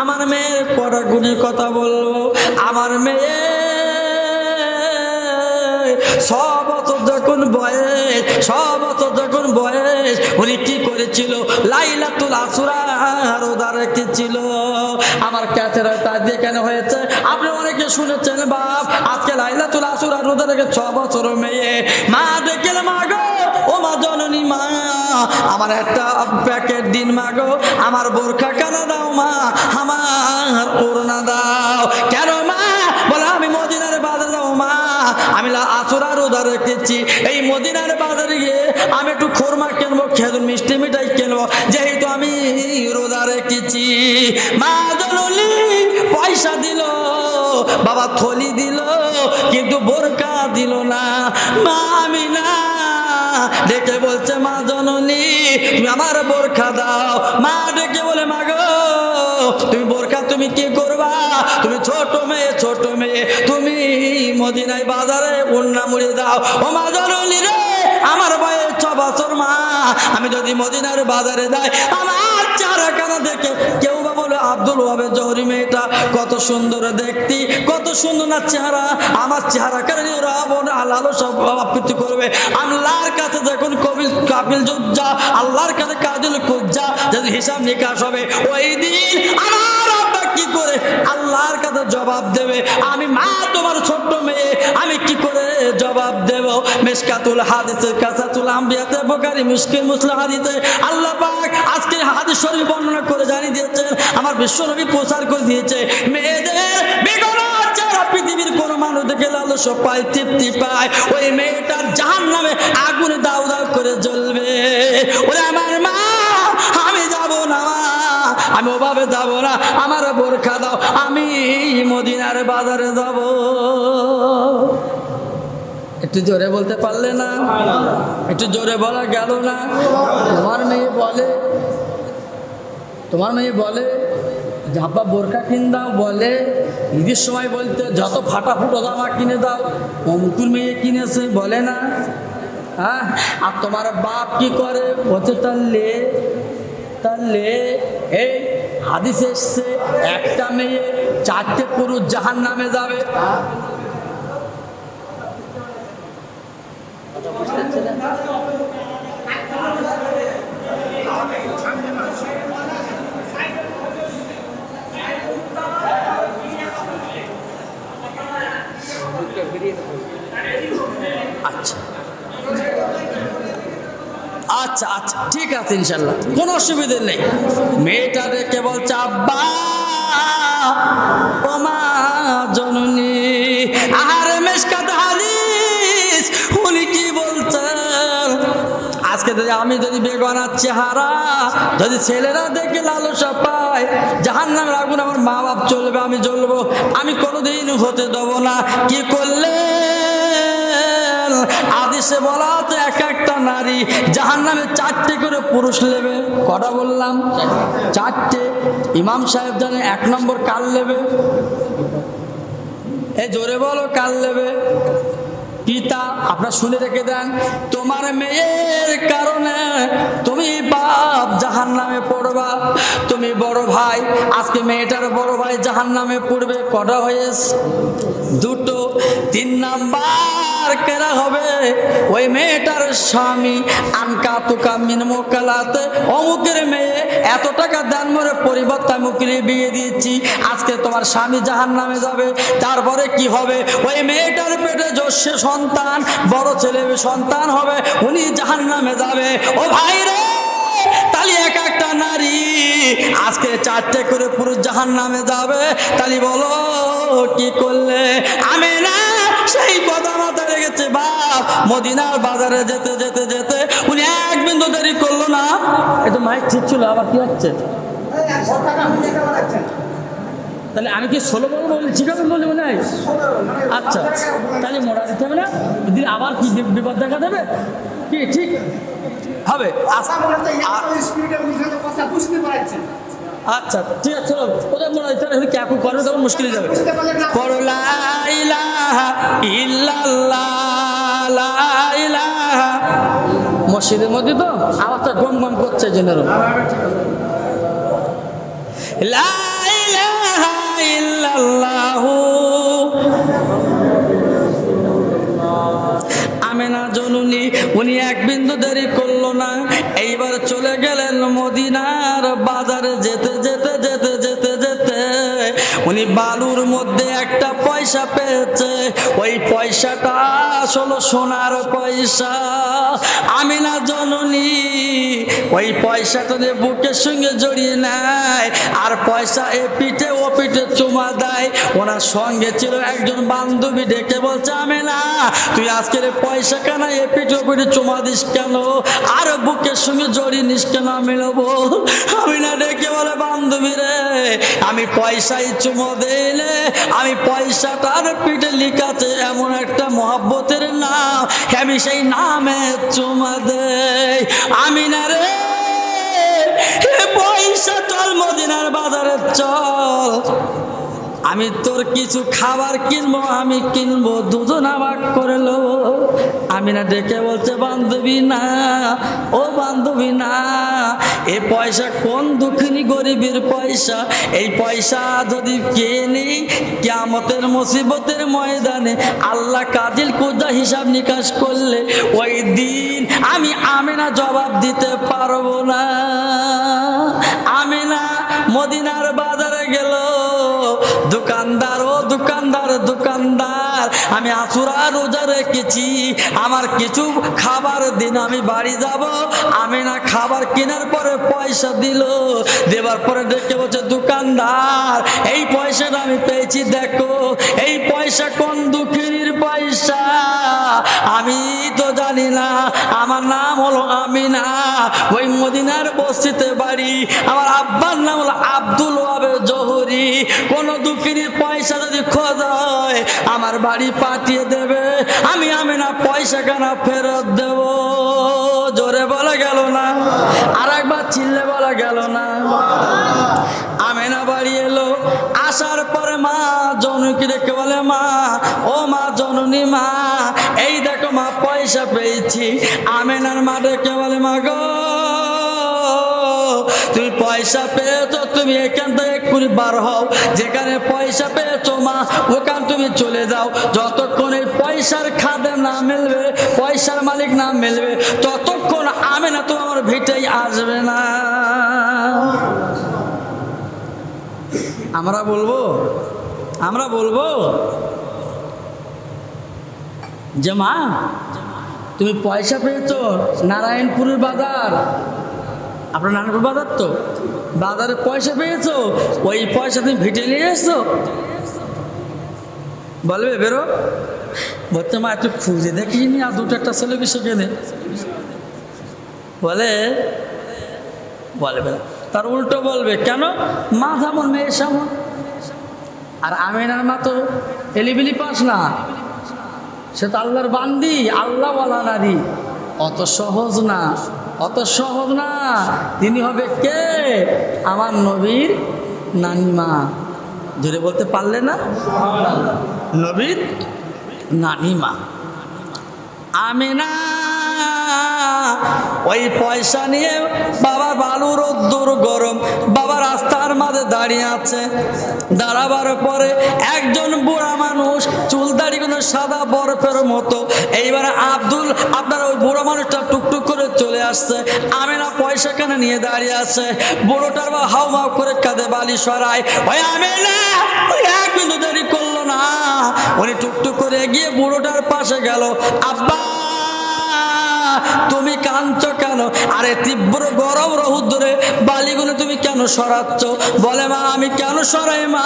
আমার মেয়ের কটা গুণের কথা বলবো। আমার মেয়ে 6 বছর যখন বয়স, উনি কি করেছিল? লাইলাতুল আসরা রোজা রেখেছিল। আমার ক্যাচের তার দিয়ে কেন হয়েছে আপনি অনেকে শুনেছেন বাপ। আজকে লাইলাতুল আসরা রোজা রেখে 6 বছর মেয়ে মা ডেকে, মা গো, ও মা জননী মা, আমার একটা প্যাকেট দিন মা গো, আমার বোরখা কানা দাও মা, আমার ওড়না দাও। কেন মা? বলে আমি মদিনার বাজারে দাও মা, আমি আসরা রোজা রেখেছি, এই মদিনার বাজারে গিয়ে আমি একটু খোরমা কিনবো, খেজুর মিষ্টি মিঠাই কিনবো, যেহেতু আমি রোজা রেখেছি। মা জননী পয়সা দিল, বাবা থলি দিল, কিন্তু বোরকা দিল না। মা আমি না ডেকে বলছে মা জননী তুমি আমার বোরখা দাও। মা ডেকে বলে মা গো, তুমি বোরখা তুমি কি করবা? তুমি ছোট মেয়ে, তুমি মদিনায় বাজারে ওড়না মুড়ে দাও। ও মা জননী রে, আমার বয়স 6 বছর মা, আমি যদি মদিনার বাজারে যাই, আমার চেহারা কেন দেখে কেউ বা বলে আব্দুল ওয়াহাব জোহরি মেয়েটা কত সুন্দর দেখতি, কত সুন্দর না চেহারা, আমার চেহারা কেন ওরা আল্লাহ সব আবৃত্তি করবে। আল্লাহর কাছে যখন কাপিল যুজ্জা, আল্লাহর কাছে কাজল কুজ্জা, যদি হিসাব নিকাশ হবে, ওই দিন আমার আব্বা কি করে আল্লাহর কাছে জবাব দেবে? আমি মা তোমার ছোট্ট মেয়ে, আমি কি করে জবাব দেব? মিশকাতুল হাদিসে, কাসাতুল আম্বিয়াতে, বুখারী, মুসলিম, হাদিসে আল্লাহ পাক আজকে হাদিস শরীফ বর্ণনা করে জানিয়ে দিয়েছেন, আমার বিশ্বনবী প্রচার করে দিয়েছে, মেয়েদের বেগনা যারা পৃথিবীর কোন মানুষ দেখে লালস পায়, তৃপ্তি পায়, ওই মেয়েটার জাহান্নামে আগুনে দাউ দাউ করে জ্বলবে। ওরে আমার মা, আমি যাব না, আমি ওভাবে যাব না, আমার বোরখা দাও, আমি মদিনার বাজারে যাব। একটু জোরে বলতে পারলে না? একটু জোরে বলা গেল না? তোমার মেয়ে বলে যে আব্বা বোরখা কিন দাও, বলে ঈদের সময় বলতে যত ফাটাফুটো জামা কিনে দাও, অমুকুর মেয়ে কিনেছে, বলে না? হ্যাঁ, আর তোমার বাপ কি করে? বলছে তাহলে এই হাদিস এসছে একটা মেয়ে 4টে পুরুষ জাহান্নামে যাবে। আচ্ছা আচ্ছা ঠিক আছে, ইনশাল্লাহ কোনো অসুবিধা নেই। মেয়েটা রেখে বলছে আব্বা, ও মা জননী, আহারে মিশকাত হাদিস উনি কি বলছেন? আজকে আমি যদি বেগানার চেহারা যদি ছেলেরা দেখে লালসা পায়, জাহান্নামের আগুন আমার মা বাপ চলবে, আমি জ্বলবো, আমি কোনোদিন হতে দেবো না। কি করলে? আদেশে বলা হতো এক একটা নারী জাহান্নামে 4টে করে পুরুষ নেবে। কটা বললাম? 4টে। ইমাম সাহেব জানে 1 নম্বর কাল নেবে? এ জোরে বলো, কাল নেবে? পিতা, আপনারা শুনে রেখে দেন, তোমার মেয়ের কারণে তুমি বাপ জাহান্নামে পড়বা। তুমি বড় ভাই, আজকে মেয়েটার বড় ভাই জাহান্নামে পড়বে, কটা হয়েছে? দুটো। 3 নাম্বার কেরা হবে ওই মেয়েটার স্বামী। আনকা তুকা মিন মোকালাতে, অমুকের মেয়ে এত টাকা দেন মরে পরিবর্তে আমি ওকে বিয়ে দিয়েছি, আজকে তোমার স্বামী জাহান্নামে যাবে। তারপরে কি হবে? ওই মেয়েটার পেটে জোশে সন্তান, বড় ছেলে সন্তান হবে, উনি জাহান্নামে যাবে। ও ভাই রে, তাহলে এক একটা নারী আজকে 4টে করে পুরুষ জাহান্নামে যাবে। তাহলে বলো কি করলে? আমেনা সেই কথা মাথায় রেখেছে বাপ। মদিনার বাজারে যেতে যেতে যেতে উনি এক বিন্দু দেরি করলো না। এটা মাইক ঠিক ছিল, আবার কি হচ্ছে? তাহলে আমি কি 16 বলবো বলি, ঠিক আছে বলি মনে হয়? আচ্ছা, তাহলে মোড়া দিতে হবে না, আবার কি বিপদ দেখা দেবে কি? ঠিক হবে। আচ্ছা ঠিক আছে, চলো ওদের মনে হয় ক্যাপ করবে, তখন মুশকিল হয়ে যাবে। করো লা ইলাহা ইল্লাল্লাহ, লা ইলাহা। মসজিদের মধ্যে তো আওয়াজটা গম গম করছে জেনারো। লা ইলাহা ইল্লাল্লাহু। আমেনা জননী উনি এক বিন্দু দেরি করলো না, এইবার চলে গেলেন মদিনার বাজারে। যেতে যেতে যেতে যেতে যেতে উনি বালুর মধ্যে একটা পয়সা পেয়েছে। ওই পয়সাটা আসলে সোনার পয়সা। আমেনা জননী ওই পয়সাটা নিয়ে বুকের সঙ্গে জড়িয়ে নেয়, আর পয়সা এ পিঠে ও পিঠে চুমা দেয়। ওনার সঙ্গে ছিল একজন বান্ধবী, ডেকে বলছে, আমেনা তুই আজকের পয়সা কেন এ পিঠে ও পিঠে চুমা দিস কেন, আর বুকের সঙ্গে জড়িয়ে নিস কেন? আমি নেবো। আমেনা ডেকে বলে, বান্ধবী রে, আমি পয়সাই চুমো দিলে আমি পয়সাটার পিঠে লিখাছে এমন একটা মহব্বতের নাম, আমি সেই নামে চুমা দেই। আমিনা রে, পয়সা চল মদিনার বাজারে চল, আমি তোর কিছু খাবার কিনবো, আমি কিনবো, দুজনা ভাগ করে লো। আমিনা ডেকে বলছে, বান্ধবী না, ও বান্ধবী না, এ পয়সা কোন দুঃখিনী গরিবের পয়সা। এই পয়সা যদি কিনি কিয়ামতের মুসিবতের ময়দানে আল্লাহ কাজিল কুজা হিসাব নিকাশ করলে ওই দিন আমি আমিনা জবাব দিতে পারবো না। আমিনা মদিনার বাজারে গেল। দোকানদার, ও দোকানদার, দোকানদার, আমি আসুরা রোজা রেখেছি, আমার কিছু খাবার দিন, আমি বাড়ি যাব। আমিনা খাবার কেনার পরে পয়সা দিল, দেবার পরে ডেকে বলছে, দোকানদার এই পয়সাটা আমি পেয়েছি, দেখো এই পয়সা কোন দুঃখিনীর পয়সা, আমি তো জানি না, আমার নাম হলো আমিনা, ওই মদিনার বস্তিতে বাড়ি, আমার আব্বার নাম হলো আব্দুল ওয়াহাব জহুরি। কোন দুঃখিনীর পয়সা যদি খোঁজ হয় আমার বাড়ি পাঠিয়ে দেবে, আমি আমিনা পয়সা কেন ফেরত দেব। জোরে বলা গেল না, আর একবার চিল্লে বলা গেল না। আমিনা বাড়ি এলো, আসার পরে মা জননীকে ডেকে বলে, মা, ও মা জননী, মা এই দেখো মা পয়সা পেয়েছি। আমিনার মা ডেকে বলে, মা গো তুমি পয়সা পেয়েছো, তুমি এখান থেকে এক্ষুনি বার হও, যেখানে পয়সা পেয়েছো মা ওখান তুমি চলে যাও। যতক্ষণ এই পয়সার খাদে না মিলবে, পয়সার মালিক না মিলবে, ততক্ষণ আমিনা তো আমার ভিটেই আসবে না। আমরা বলবো যে মা তুমি পয়সা পেয়েছো নারায়ণপুরের বাজার, আপনার নারায়ণপুর বাজার তো, বাজারে পয়সা পেয়েছো, ওই পয়সা তুমি ভিটে নিয়ে এসছো? বলবে বেরো? বলতে, মা একটু খুঁজে দেখিনি, আর দুটো একটা ছেলে কি সেখানে বলবে না, তার উল্টো বলবে, কেন? মা যেমন মেয়ে সেমন। আর আমিনার মা তো এলিবিলি পাস না, সে তো আল্লাহর বান্দি, আল্লাহওয়ালা নারী। অত সহজ না, অত সহজ না। তিনি হবে কে? আমার নবীর নানিমা। জোরে বলতে পারলে না? নবীর নানিমা। আমিনা ওই পয়সা নিয়ে বাবা বালু রোদ্দুর গরম, বাবা রাস্তার মাঝে দাঁড়িয়ে আছে। দাঁড়াবার পরে একজন বুড়া মানুষ, চুল দাড়িগুলো সাদা বরফের মতো। এইবারে আব্দুল আপনার ওই বুড়ো মানুষটা টুকটুক করে চলে আসছে। আমেনা পয়সা কেন নিয়ে দাঁড়িয়ে আছে। বুড়োটার বা হাউ মাউ করে কাঁদে বালি সরায়। ওই আমেনা ওই এক বিন্দু দেরি করলো না, উনি টুকটুক করে গিয়ে বুড়োটার পাশে গেল। আব্বা তুমি কাঁদছো কেন? আরে তীব্র গরম রৌদ্রে বালিগুলো তুমি কেন সরাচ্ছ? বলে মা আমি কেন সরাই মা,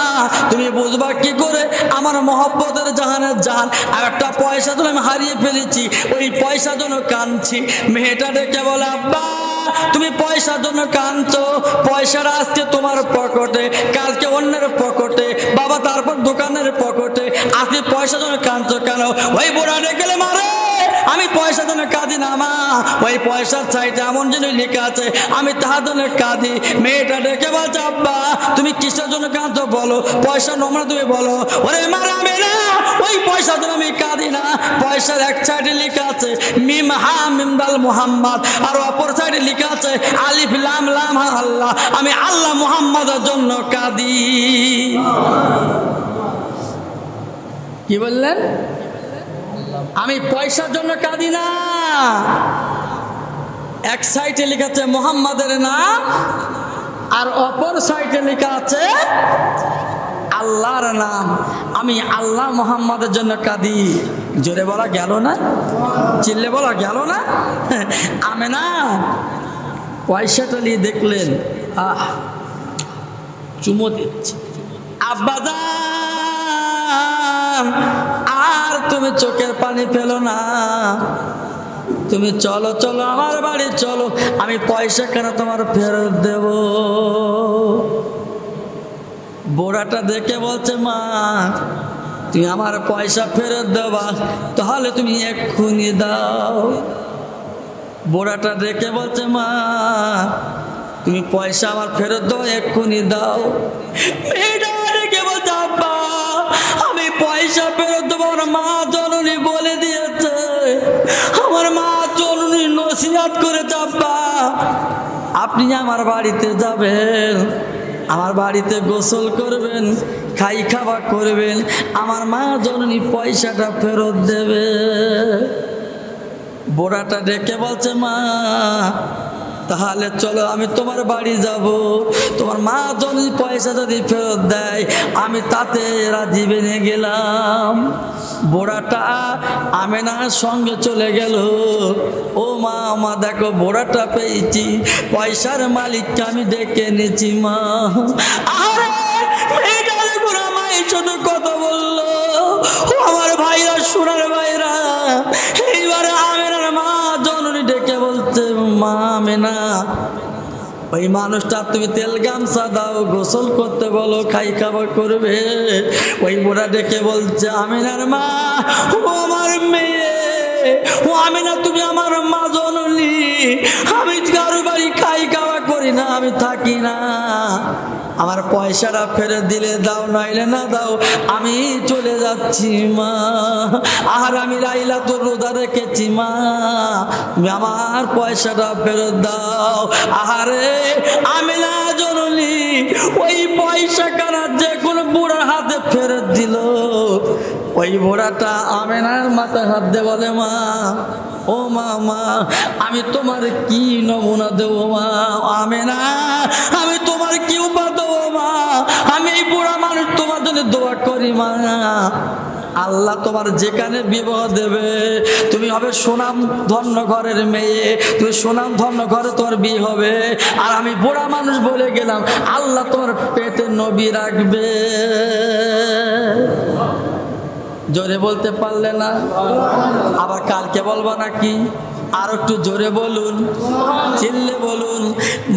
তুমি বুঝবা কি করে আমার মহব্বতের জাহানের জাহান। আর একটা পয়সা তো আমি হারিয়ে ফেলেছি, ওই পয়সার জন্য কাঁদছি। মেয়েটা ডেকে বলে আব্বা তুমি পয়সার জন্য কাঁদছো, পয়সাটা আজকে তোমার পকেটে, কালকে অন্যের পকেটে, বাবা তারপর দোকানের পকেটে, আজকে পয়সার জন্য কাঁদছো কেন? ওই বুড়া ডেকে মারে আমি পয়সার জন্য কাঁদি না মা, ওই পয়সার সাইডে এমন জিনিস লেখা আছে আমি তাহার জন্য কাঁদি। মেয়েটা ডেকে বলছে আব্বা তুমি কিসের জন্য কাঁদছো বলো, পয়সা নোংরা তুমি বলো। ওরে মারা আমি না ওই পয়সার জন্য আমি কাঁদি না, পয়সার এক সাইডে লেখা আছে মিম হা মিমদাল মুহাম্মদ, আর অপর সাইডে লেখা আছে আলিফ লাম লাম আল্লাহ, আমি আল্লাহ মুহাম্মাদের জন্য কাঁদি। কি বললেন? আমি পয়সার জন্য কাঁদি না। এক সাইডে লেখা আছে মুহাম্মাদের নাম, আর অপর সাইডে লেখা আছে আল্লাহর নাম, আমি আল্লাহ মুহাম্মাদের জন্য কাঁদি। জোরে বলা গেল না? চিল্লে বলা গেল না? আমেনা পয়সাটা নিয়ে দেখলেন, আহ চুমো দিচ্ছে। আব্বাজান আর তুমি চোখের পানি ফেলো না, তুমি চলো চলো আমার বাড়ি চলো, আমি পয়সা কেন তোমার ফেরত দেব। বুড়াটা দেখে বলছে মা তুমি আমার পয়সা ফেরত দেবা, তাহলে তুমি এক্ষুনি দাও। বুড়াটা দেখে বলছে মা তুমি পয়সা আমার ফেরত দাও, এক্ষুনি দাও। মেয়েটা দেখে বলছে আব্বা আমি পয়সা ফেরত দেবো, আমার মা জননী বলে দিয়েছে, আমার মা জননী নসিহত করেছে আব্বা আপনি আমার বাড়িতে যাবেন, আমার বাড়িতে গোসল করবেন, খাই খাওয়া করবেন, আমার মা জননী পয়সাটা ফেরত দেবে। বুড়াটা ডেকে বলছে মা তাহলে চলো আমি তোমার বাড়ি যাব, তোমার মা জননী পয়সা যদি ফেরত দেয় আমি তাতে রাজি বেনে গেলাম। বুড়াটা আমেনার সঙ্গে চলে গেল। ও মা মা দেখো বুড়াটা পেয়েছি, পয়সার মালিককে আমি ডেকে এনেছি মা। আরে মেয়েটা দেখুন আমায় শুধু কথা বললো, ও আমার ভাইরা সোনার ভাইরা। এইবারে আমেনার মা জননী ডেকে বলতে মা আমেনা ওই মানুষটা তুমি তেল গামছা দাও, গোসল করতে বলো, খাই খাবার করবে। ওই বুড়া ডেকে বলছে আমিনার মা ও আমার মেয়ে, ও আমিনা তুমি আমার মা জননী, আমি কারো বাড়ি খাই খাওয়া করি না, আমি থাকি না, আমার পয়সাটা ফেরত দিলে দাও নাইলে না দাও, আমি চলে যাচ্ছি মা। আর আমি লাইলা তোর রোজা রেখেছি মা, তুমি আমার পয়সাটা ফেরত দাও। আহারে আমি না জননী ওই পয়সা কানা যে কোনো বুড়ার হাতে ফেরত দিল, ওই বুড়াটা আমেনার মাথায় হাত দিয়ে বলে মা ও মা মা আমি তোমার কি নমুনা দেবো মা, আমেনা আমি তোমার কি উপা দেবো মা, আমি এই বুড়া মানুষ তোমার জন্য দোয়া করি মা। আল্লাহ তোমার যেখানে বিবাহ দেবে তুমি হবে সুনাম ধন্য ঘরের মেয়ে, তুমি সুনাম ধন্য ঘরে তোমার বিয়ে হবে। আর আমি বুড়া মানুষ বলে গেলাম আল্লাহ তোমার পেটে নবী রাখবে। জোরে বলতে পারলে না? আবার কালকে বলবো নাকি? আর একটু জোরে বলুন, চিল্লে বলুন।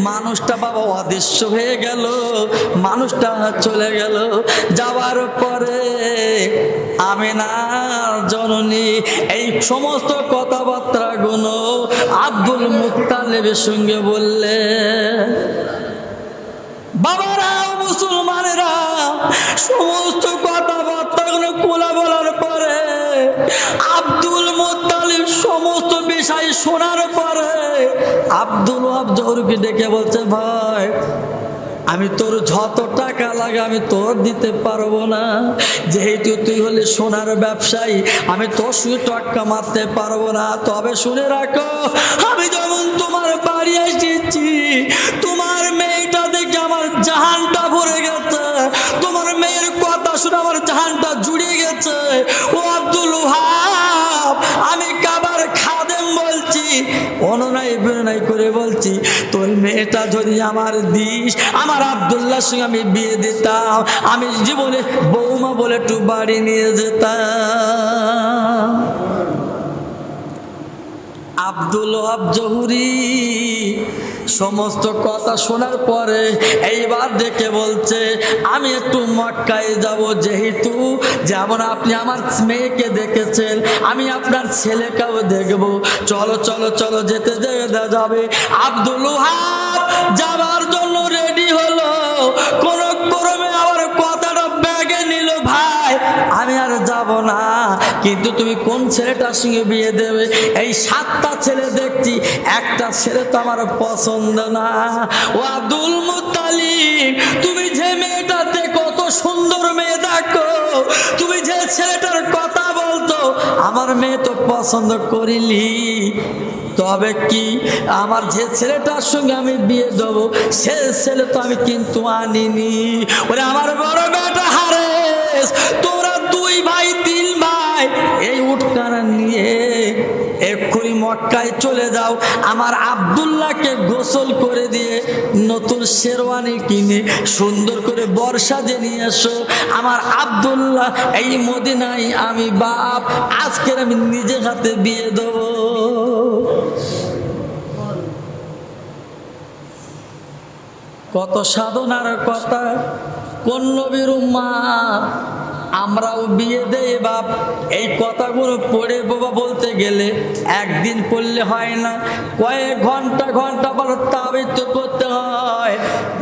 মানুষটা বাবা অদৃশ্য হয়ে গেল, মানুষটা চলে গেল। যাওয়ার পরে আমিনার জননী এই সমস্ত কথাবার্তা গুলো আব্দুল মুত্তালিবের সঙ্গে বললে। বাবারা মুসলমানেরা সমস্ত কথাবার্তা গুলো খোলা বলার পরে আব্দুল মুত্তালিব সমস্ত বিষয় শোনার পরে আব্দুল ওয়াহাব জহুরকে ডেকে বলছে, ভাই আমি তোর যত টাকা লাগে আমি তোর দিতে পারবো না, যেহেতু তুই হলে সোনার ব্যবসায়ী, আমি তোর সঙ্গে টাকা মারতে পারবো না। তবে শুনে রাখো, আমি যেমন তোমার বাড়ি এসেছি, তোমার মেয়েটা দেখে আমার জাহানটা ভরে গেছে, তোমার মেয়ের কথা শুনে আমার জাহানটা জুড়িয়ে গেছে। ও আব্দুল ওয়াহাব, আমি কাবার খাদেম বলছি, অনুনয় বিনয় করে বলছি, তোর মেয়েটা যদি আমার দিস, আমার আব্দুল্লাহর সঙ্গে আমি বিয়ে দিতাম, আমি জীবনে বৌমা বলে একটু বাড়ি নিয়ে যেতাম। আব্দুল ওয়াহাব জহুরি সমস্ত কথা শোনার পরে এইবার দেখে বলছে, আমি একটু মক্কায় যাব, যেহেতু যেমন আপনি আমার মেয়েকে দেখেছেন, আমি আপনার ছেলেকেও দেখব, চলো চলো চলো যেতে যেতে যাবে। আব্দুল ওয়াহাব যাবার জন্য রেডি হলো, কোন ক্রমে আবার কথাটা ব্যাগে নিল, ভাই আমি আর যাব না, কিন্তু তুমি কোন ছেলেটার সঙ্গে বিয়ে দেবে? এই 7টা ছেলে দেখছি, একটা ছেলে তো আমার পছন্দ না। ও আব্দুল মুত্তালিব, তুমি যে মেয়েটাতে কত সুন্দর মেয়ে দেখো, তুমি যে ছেলেটার কথা বলতো, আমার মেয়ে তো পছন্দ করিলি, তবে কি আমার যে ছেলেটার সঙ্গে আমি বিয়ে দেবো সে ছেলে তো আমি কিন্তু আনিনি। ওরে আমার বড় বেটা হারেস, তোরা 2 ভাই 3 ভাই এই উটকানা নিয়ে এক্ষুনি মক্কায় চলে যাও, আমার আব্দুল্লাহকে গোসল করে দিয়ে নতুন শেরওয়ানি কিনে সুন্দর করে বর্ষা দিয়ে নিয়ে এসো। আমার আব্দুল্লাহ এই মদিনায় আমি বাপ, আজকের আমি নিজে হাতে বিয়ে দেবো। কত সাধনার কথা, কোন নবীর উম্মাত আমরাও বিয়ে দেই বাপ। এই কথাগুলো পড়ে বাবা বলতে গেলে একদিন পড়লে হয় না, কয়েক ঘন্টা ঘন্টা পর তাবিত করতে হয়,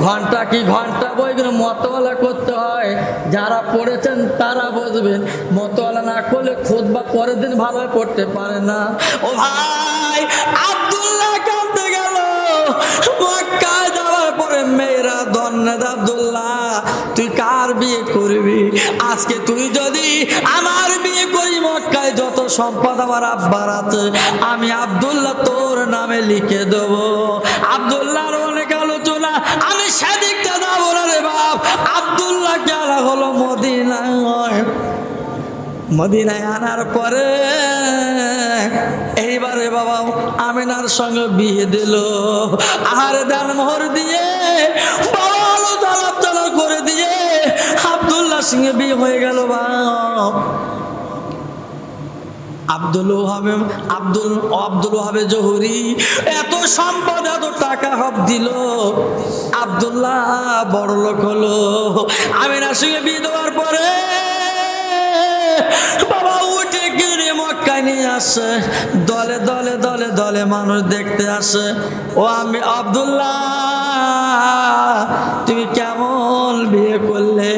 ঘন্টা কি ঘন্টা বইগুলো মতওয়ালা করতে হয়। যারা পড়েছেন তারা বুঝবেন, মতওয়ালা না করলে খুতবা পরের দিন ভালোভাবে পড়তে পারে না। ও ভাই, আব্দুল্লাহ কাঁদতে গেল, মক্কায় যাওয়ার পরে মেয়েরা ধন্যবাদ আব্দুল্লাহ, তুই কার বিয়ে করবি? আজকে তুই যদি আমার বিয়ে করি, মক্কায় যত সম্পদ আমার আব্বার আছে আমি আব্দুল্লাহ তোর নামে লিখে দেব। আব্দুল্লাহর অনেক আলোচনা, আমি সেদিকটা যাবো না রে বাপ। আব্দুল্লাহ কেনা হলো মদিনায়, মদিনায় আনার পরে এইবারে বাবা আমিনার সঙ্গে বিয়ে দিল, আহারে দান মোহর দিয়ে বাবা আলো তালাপ তালা করে দিয়ে আব্দুল্লাহর সঙ্গে বিয়ে হয়ে গেল। বাপ আব্দুল ওয়াহাব জহুরি এত সম্পদ, এত টাকা হব দিল, আব্দুল্লাহ বড় লোক হলো। আমিনার সঙ্গে বিয়ে দেওয়ার পরে বাবা উঠে গিয়ে মক্কায় নিয়ে আসে, দলে দলে দলে দলে মানুষ দেখতে আসে। ও আমি আব্দুল্লাহ, তুমি কেমন বিয়ে করলে?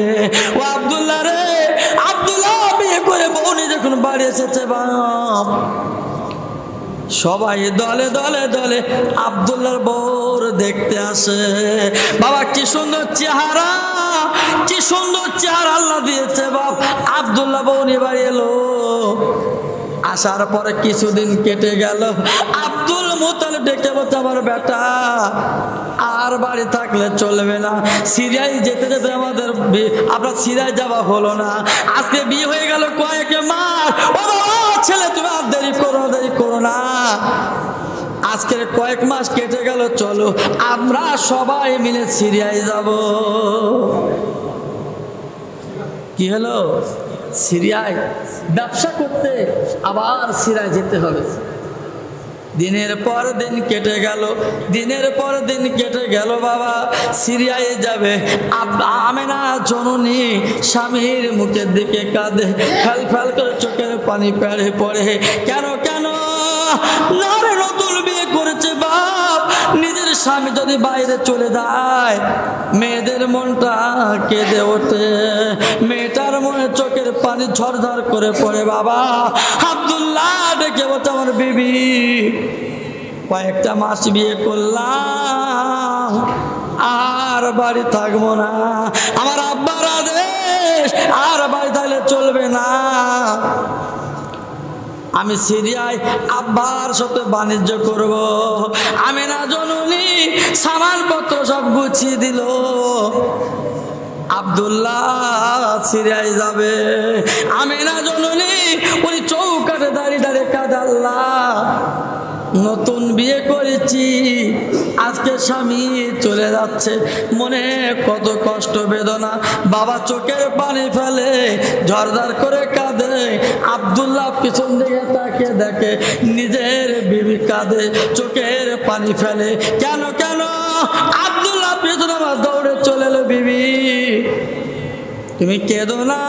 ও আব্দুল্লাহ রে, আব্দুল্লাহ বিয়ে করে বউনি যখন বাড়ি এসেছে বাপ, সবাই দলে দলে দলে আব্দুল্লাহর বউর দেখতে আসে। বাবা কি সুন্দর চেহারা, কি সুন্দর চেহারা আল্লাহ দিয়েছে বাপ। আব্দুল্লাহ বউ নিয়ে বাড়ি এলো, আসার পরে কিছুদিন কেটে গেল। আব্দুল মুত্তালিব ডেকে বলছে, আমার বেটা আর বাড়ি থাকলে চলবে না, সিরিয়ায় যেতে যেতে আমাদের আপনার সিরিয়ায় যাওয়া হলো না, আজকে বিয়ে হয়ে গেল কয়েক মাস। ও বাবা ছেলে, তুমি আর দেরি করো না, আজকের কয়েক মাস কেটে গেল, চলো আমরা সবাই মিলে সিরিয়ায় যাব। কি হলো? সিরিয়ায় ব্যবসা করতে আবার সিরিয়ায় যেতে হবে। দিনের পর দিন কেটে গেল, দিনের পর দিন কেটে গেল। বাবা সিরিয়ায় যাবে, আমেনা জননী স্বামীর মুখের দিকে কাঁদে, ফেল ফেল করে চোখের পানি পেড়ে পড়ে। কেন কেন? না রে, নতুন বিয়ে করেছে বাপ, নিজের স্বামী যদি বাইরে চলে যায় মেয়েদের মনটা কেঁদে ওঠে, মেয়েটার মনে চোখের পানি ঝরঝর করে পড়ে। বাবা আব্দুল্লাহ ডেকে বলছে, আমার বিবি কয়েকটা মাস বিয়ে করলাম, আর বাড়ি থাকবো না, আমার আব্বার আদেশ, আর বাড়ি থাকলে চলবে না। আমি সিরিয়ায় আব্বার সাথে বাণিজ্য করব। আমিনা জননী সামানপত্র সব গুছিয়ে দিল। আব্দুল্লাহ সিরিয়ায় যাবে। আমিনা জননী উনি চৌকাঠে দাঁড়িয়ে দাঁড়িয়ে কাঁদে, আল্লাহ নতুন বিয়ে করেছি, আজকে স্বামী চলে যাচ্ছে, মনে কত কষ্ট বেদনা। বাবা চোখের পানি ফেলে, ঝরঝর করে কাঁদে। আব্দুল্লাহ পিছন দিকে তাকিয়ে দেখে নিজের বিবি কাঁদে, চোখের পানি ফেলে। কেন কেন? আব্দুল্লাহ পিছনে আবার দৌড়ে চলে এলো, বিবি তুমি কেঁদো না,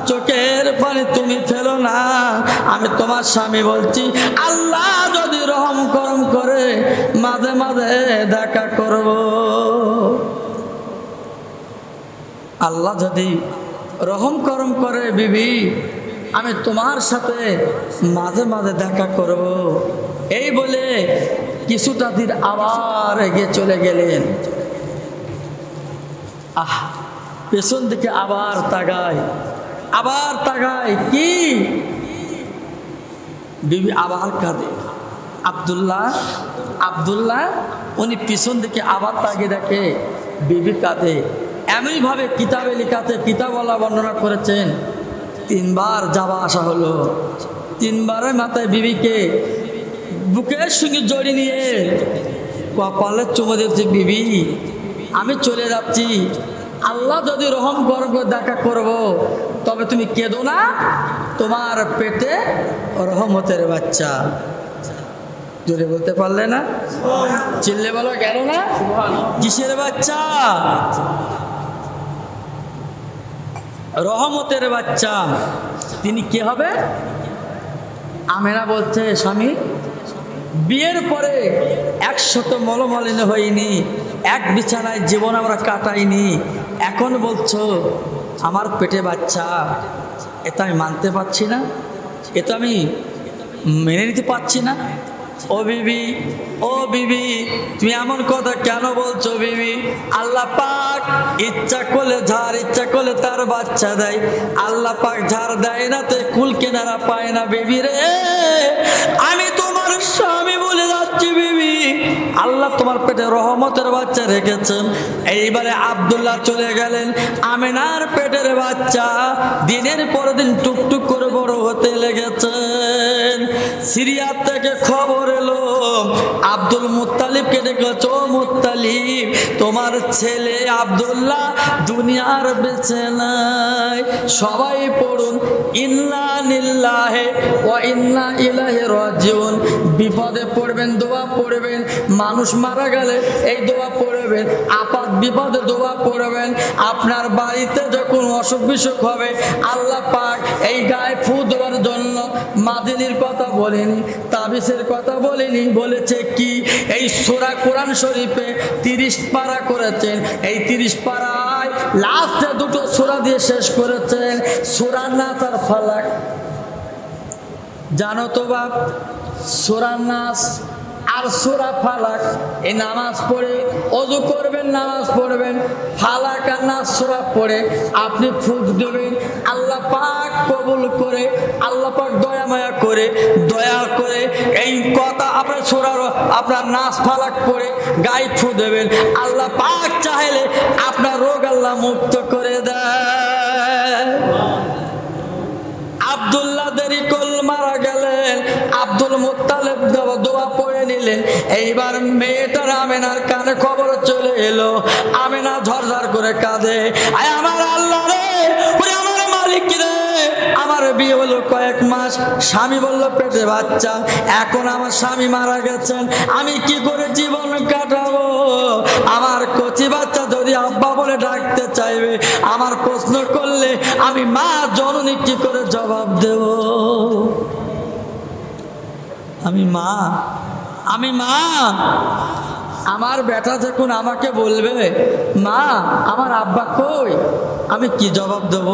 চোখের পানি তুমি ফেলো না, আমি তোমার স্বামী বলছি। আল্লাহ যদি রহম করম করে মাঝে মাঝে দেখা করব, আল্লাহ যদি রহম করম করে বিবি আমি তোমার সাথে মাঝে মাঝে দেখা করব। এই বলে কিছুটা দিন আবার এগিয়ে চলে গেলেন। পেছন দিকে আবার তাকায়, আবার তাকায়, কি বিবি আবার কাঁদে। আব্দুল্লাহ উনি পিছন দিকে আবার তাকিয়ে দেখে বিবি কাঁদে। এমনইভাবে কিতাবে লেখাতে কিতাবওয়ালা বর্ণনা করেছেন 3 বার যাওয়া আসা হলো। 3 বারের মাথায় বিবিকে বুকের সঙ্গে জড়িয়ে নিয়ে কপালে চুমো দিচ্ছে, বিবি আমি চলে যাচ্ছি, আল্লাহ যদি রহম করবে দেখা করব, তবে তুমি কেঁদো না, তোমার পেটে রহমতের বাচ্চা। জোরে বলতে পারলে না? চিল্লে বলো, গেল না? কিসের বাচ্চা? রহমতের বাচ্চা। তিনি কে হবে? আমেনা বলছে, স্বামী বিয়ের পরে 100 মলমলিন হয়নি, এক বিছানায় জীবন আমরা কাটাইনি, এখন বলছো আমার পেটে বাচ্চা, এটা আমি মানতে পারছি না, এটা আমি মেনে নিতে পারছি না। ও বিবি, ও বিবি তুমি এমন কথা কেন বলছো বিবি? আল্লাহ পাক ইচ্ছা করলে ঝাড়, ইচ্ছা করলে তার বাচ্চা দেয়। আল্লাহ পাক ঝাড় দেয় না তো কুল কেনারা পায় না। বিবি রে, আমি তোমার স্বামী বলে যাচ্ছি বিবি, আল্লাহ তোমার পেটে রহমতের বাচ্চা রেখেছেন। এইবারে আব্দুল্লাহ চলে গেলেন। আমিনার পেটের বাচ্চা দিনের পর দিন টুকটুক করে বড় হতে লেগেছেন। সিরিয়া থেকে খবর এলো, আব্দুল মুত্তালিবকে ডেকেছ, ও মুত্তালিব তোমার ছেলে আব্দুল্লাহ দুনিয়ার বেঁচে নাই। সবাই পড়ুন ইন্না লিল্লাহি ওয়া ইন্না ইলাইহি রাজিউন। বিপদে পড়বেন দোয়া পড়বেন, মানুষ মারা গেলে এই দোয়া পড়বেন, আপাত বিপদে দোয়া পড়বেন। আপনার বাড়িতে যখন অসুখ বিসুখ হবে, আল্লাহ পাক এই গায়ে ফু দেওয়ার জন্য মাদিনীর কথা বলেনি, তাবিজের কথা বলেনি, বলেছে কি এই সূরা কোরআন শরীফে 30 পারা করেছেন। এই 30 পারায় লাস্টে 2টো সূরা দিয়ে শেষ করেছেন, সূরা নাস আর ফালাক। জানো তো বাপ, সূরা নাস আর সূরা ফালাক, এই নামাজ পড়ে ওযু করবেন, নামাজ পড়বেন, ফালাক আর নাস সূরা পড়ে আপনি ফুঁক দেবেন, আল্লাহ পাক কবুল করে, আল্লাহ পাক দয়া মায়া করে, দয়া করে এই কথা আপনার সূরা আপনার নাস ফালাক পড়ে গায়ে ফু দেবেন। আল্লাহ পাক চাইলে আপনার রোগ আল্লাহ মুক্ত করে দেয়। আব্দুল্লাহ দেরি কল মারা গেলেন, আব্দুল মুত্তালিব দোয়া পড়ে নিলেন। এইবার মেয়েটার আমেনার কানে খবর চলে এলো, আমেনা ঝরঝর করে কাঁদে, আয় আমার আল্লাহ রে, ওরে আমার মালিক রে, আমার বিয়ে হলো কয়েক মাস, স্বামী বলল পেটে বাচ্চা, এখন আমার স্বামী মারা গেছেন, আমি কি করে জীবন কাটাবো? আমার কচি বাচ্চা যদি আব্বা বলে ডাকতে চাইবে, আমার প্রশ্ন করলে আমি মা জননী কি করে জবাব দেব? আমি মা, আমার বেটা যখন আমাকে বলবে মা আমার আব্বা কই, আমি কি জবাব দেব?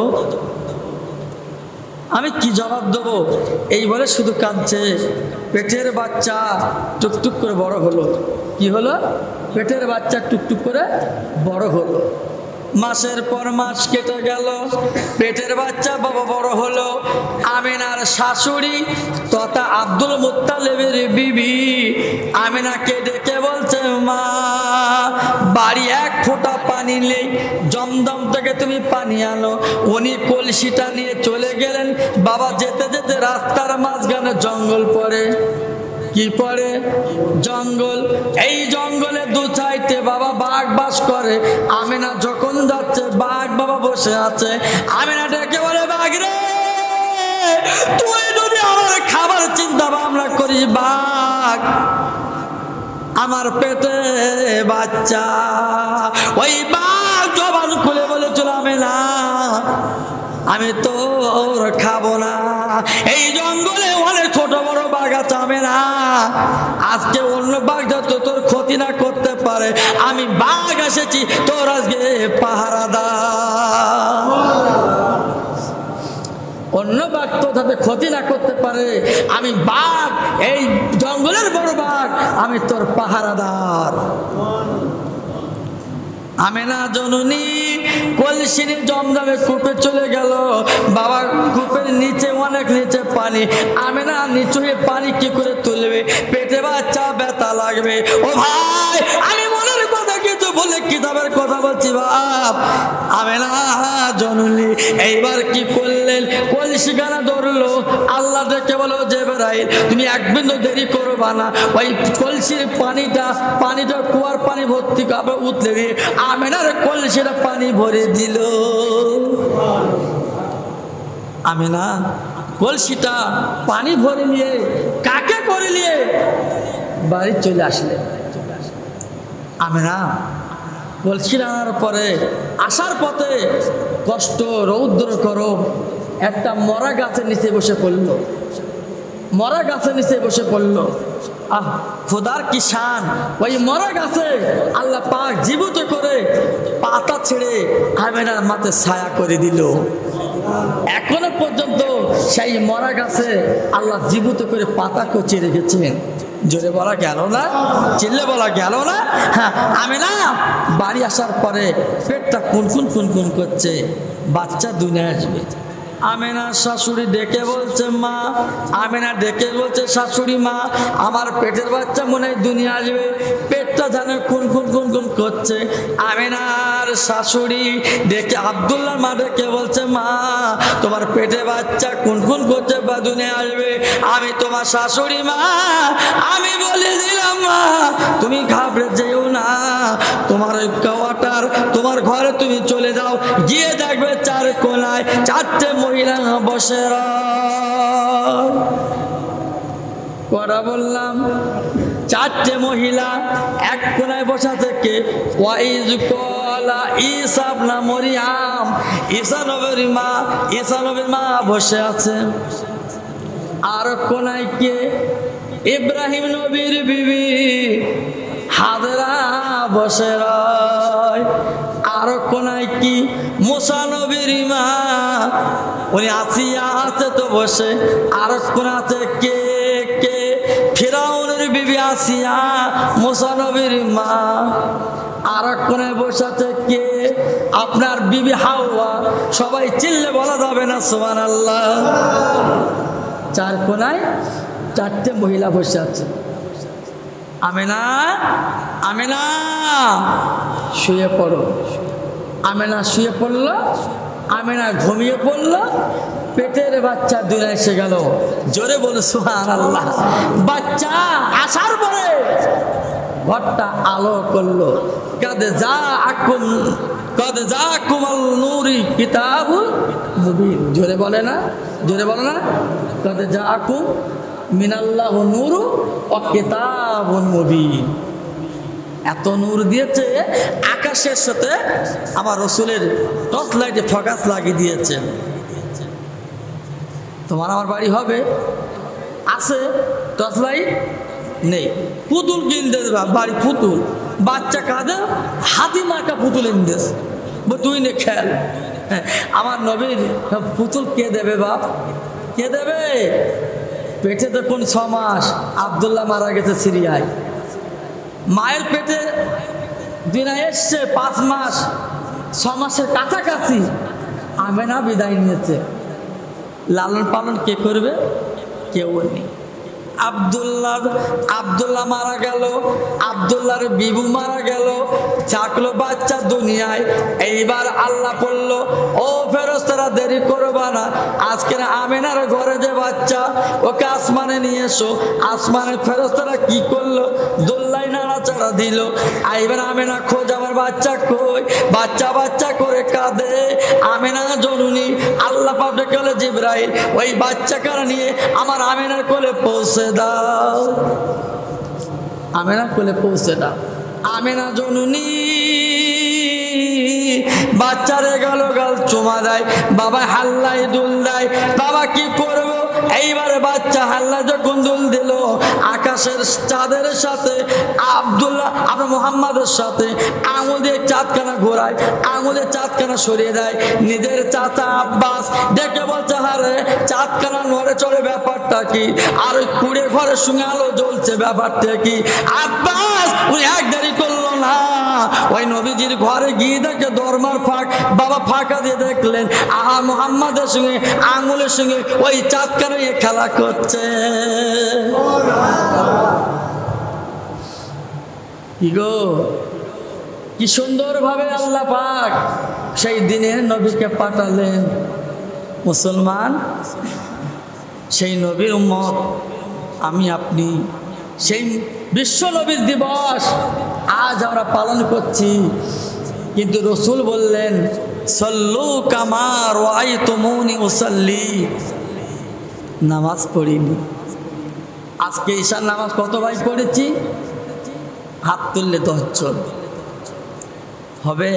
আমি কি জবাব দেবো এই বলে শুধু কাঁদছে। পেটের বাচ্চা টুকটুক করে বড় হলো। কি হলো? পেটের বাচ্চা টুকটুক করে বড় হলো। মাসের পর মাস কেটে গেল, পেটের বাচ্চা বাবা বড় হলো। আমিনার শাশুড়ি তথা আব্দুল মুত্তালিবের বিবি আমিনাকে ডেকে বলছে, মা বাড়ি এক ফোঁটা পানি নেই, জমদম থেকে তুমি পানি আনো। উনি কলসিটা নিয়ে চলে গেলেন। বাবা যেতে যেতে রাস্তার মাঝখানে জঙ্গল পড়ে। কি পড়ে? জঙ্গল। এই জঙ্গলে দু সাইডে বাবা বাঘ বাস করে। আমিনা যখন যাচ্ছে বাঘ বাবা বসে আছে। আমিনা ডেকে বলে, বাঘ রে, তুই যদি আমার খাবার চিন্তা ভাবনা করিস, বাঘ আমার পেটে বাচ্চা। ওই বাঘ জবান খুলে বলেছিল, আমিনা আমি তোর খাবো না। এই জঙ্গলে অনেক ছোট বড় বাঘ আছে আমিনা, আজকে অন্য বাঘ যাতে তোর ক্ষতি না করতে পারে, আমি বাঘ এসেছি তোর আজকে পাহারা দা। অন্য বাঘ তো যাতে ক্ষতি না করতে পারে, আমি বাঘ, এই জঙ্গলের বড় বাঘ, আমি তোর পাহারাদার। আমিনা জননী কলসিনী জমজমে কূপে চলে গেল। বাবা কূপের নিচে অনেক নিচে পানি। আমিনা নিচু হয়ে পানি কি করে তুলবে? পেটে বাচ্চা ব্যথা লাগবে। ও ভাই, আমি মনের কথা কিছু বলে কিতাবের কথা বলছি বাপ। আমিনা জননী এইবার কি করলেন? কলসি গানা ধরলো। আল্লাহ ডেকে বলো, জিবরাইল তুমি এক বিন্দু দেরি করবা না, ওই কলসির পানিটা কুয়ার পানি ভর্তি করে উতলে দিয়ে আমিনার কলসির পানি ভরে দিল। আমিনা কলসিটা পানি ভরে নিয়ে কাকে করে নিয়ে বাড়ি চলে আসলে। আমিনা কলসি আনার পরে আসার পথে কষ্ট রৌদ্র গরম একটা মরা গাছের নিচে বসে পড়ল। মরা গাছের নিচে বসে পড়ল। আহ, খোদার কি শান! ওই মরা গাছে আল্লাহ পাক জীবিত করে পাতা ছেড়ে আমিনার মাথায় ছায়া করে দিল। এখনো পর্যন্ত সেই মরা গাছে আল্লাহ জীবিত করে পাতা কচিয়ে রেখেছেন। জোরে বলা গেল না? চিল্লে বলা গেল না? হ্যাঁ, আমিনা বাড়ি আসার পরে পেটটা কুনকুন কুনকুন করছে, বাচ্চা দুনিয়ায় আসবে। আমিনা শাশুড়ি ডেকে বলছে, মা। আমিনা ডেকে বলছে, শাশুড়ি মা, আমার পেটের বাচ্চা মনে হয় দুনিয়া আসবে। পেটটা জানে কুনকুন কুনকুন করছে। আমিনার শাশুড়ি ডেকে আব্দুল্লাহর মা ডেকে বলছে, মা তোমার পেটে বাচ্চা কুনকুন করছে বা দুনিয়া আসবে। আমি তোমার শাশুড়ি মা, আমি বলে দিলাম মা, তুমি ঘাবড়ে যেও না। তোমার কোয়ার্টার, তোমার ঘরে তুমি চলে যাও, গিয়ে দেখবে চার কোনায় চারটে মহিলা বসে। করা বললাম চারটে মহিলা এক কোনায় বসা থেকে ওয়াইজ কলা ঈসা ইবনে মরিয়াম, ঈসা নবীর মা বসে আছে। আর কোনায় কে? ইব্রাহিম নবীর বিবি হাজরা বসে রয়। আর কোনায় কি? মুসা নবীর মা, উনি আসিয়া আছে তো বসে। আর কোন আছে কে? ফিরাউনের বিবি আসিয়া, মুসা নবীর মা। আর কোনায় বসে আছে কে? আপনার বিবি হাওয়া। সবাই চিল্লে বলা যাবে না সুবহানাল্লাহ। চার কোনায় চারটে মহিলা বসে আছে। আমিনা, আমিনা শুয়ে পড়ো। আমিনা শুয়ে পড়ল। আমিনা ঘুমিয়ে পড়ল। পেটের বাচ্চা দুনিয়া এসে গেল। জোরে বলো সুবহানাল্লাহ। বাচ্চা আসার পরে ঘরটা আলো করলো। কাদে জাকুমাল নূরি কিতাবুল মুবিন। জোরে বলে না? জোরে বলে না? কাদে জাকুম মিনাল্লাহু নূরু ওয়া কিতাবুন মুবিন। এত নূর দিয়েছে, আকাশের সাথে আমার রসুলের টর্চ লাইটে ফোকাস লাগিয়ে দিয়েছে। তোমার আমার বাড়ি হবে, আছে টর্চ লাইট নেই, পুতুল কিনতে বাড়ি পুতুল, বাচ্চা কাঁদে, হাতি মার্কা পুতুল এনে তুই নে খেল। আমার নবীর পুতুল কে দেবে বাপ, কে দেবে? পেটে দেখুন 6 মাস, আব্দুল্লাহ মারা গেছে সিরিয়ায়। মায়ের পেটে দিনা এসছে 5 মাস, 6 মাসের কাছাকাছি আমেনা বিদায় নিয়েছে। লালন পালন কে করবে? কেউ নেই। আব্দুল্লাহ মারা গেল, আব্দুল্লাহর বিবু মারা গেল, থাকলো বাচ্চা দুনিয়ায়। এইবার আল্লাহ বলল, ও ফেরেশতারা দেরি করবা না, আজকের আমেনার ঘরে যে বাচ্চা, ওকে আসমানে নিয়ে এসো। আসমানের ফেরেশতারা কি করলো? দোল্লাই নাড়াচাড়া দিল। এইবার আমেনা খোঁজ, আমার বাচ্চা কই? বাচ্চা বাচ্চা করে কাঁদে। আমেনা জননী আল্লাহ পাক ডেকে জিবরাইল, ওই বাচ্চাকে নিয়ে আমার আমেনার কোলে পৌঁছে দাও, আমেনা কোলে পৌঁছে দাও। আমেনা জননী বাচ্চারে গাল চুমা দেয়, বাবা হাল্লাই দুল দেয়। বাবা কি করবো? এইবারে বাচ্চা হাল্লা যখন দুল দিল, আকাশের চাঁদের সাথে আব্দুল্লাহ আপনার মোহাম্মদের সাথে আঙুল দিয়ে চাঁদখানা ঘোরায়, আঙুলের চাঁদখানা সরিয়ে দেয়। নিজের চাচা আব্বাস দেখে বলছে, হারে চাঁদখানা নড়ে চড়ে ব্যাপারটা কি? আর ওই কুড়ে ঘরের সঙ্গে আলো জ্বলছে, ব্যাপারটা কি? আব্বাস উনি এক দেরি করলো না, ওই নবীজির ঘরে গিয়ে দেখে দরমার ফাঁক, বাবা ফাঁকা দিয়ে দেখলেন আহা মোহাম্মদের সঙ্গে আঙুলের সঙ্গে ওই চাঁদখানা খেলা করছে। কি গো, কি সুন্দর ভাবে আল্লাহ পাক সেই দিনের নবীকে পাঠালেন। মুসলমান, সেই নবীর উম্মত আমি আপনি, সেই বিশ্ব নবীর দিবস আজ আমরা পালন করছি। কিন্তু রসুল বললেন, সল্লু কামা রাআইতুমুনি উসাল্লি, নামাজ পড়িনি। আজকে ঈশার নামাজ কত ভাই পড়েছি? হাত তুললে 10 জন হবে।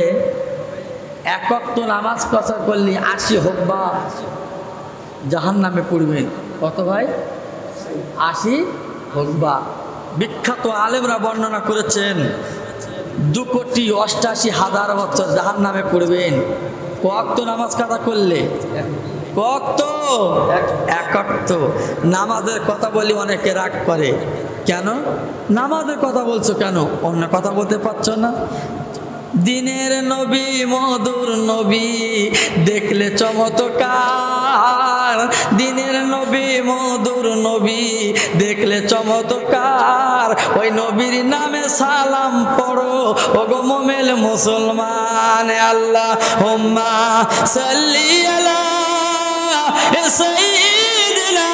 এক ওয়াক্ত নামাজ কথা করলে 80 হোক বা জাহান্নামে পড়বেন। কত ভাই? 80 হোক বা। বিখ্যাত আলেমরা বর্ণনা করেছেন 2,88,000 বছর জাহান্নামে পড়বেন। ওয়াক্ত নামাজ কাদা করলে ওয়াক্ত এক ওয়াক্ত। নামাজের কথা বলি অনেকে রাগ করে, কেন নামাজের কথা বলছো, কেন অন্য কথা বলতে পারছো না? দিনের নবী মধুর নবী দেখলে চমৎকার, দিনের নবী মধুর নবী দেখলে চমৎকার। ওই নবীর নামে সালাম পড়ো ওগো মুমিন মুসলমান। আল্লাহুম্মা সাল্লি আলা সাইয়্যিদিনা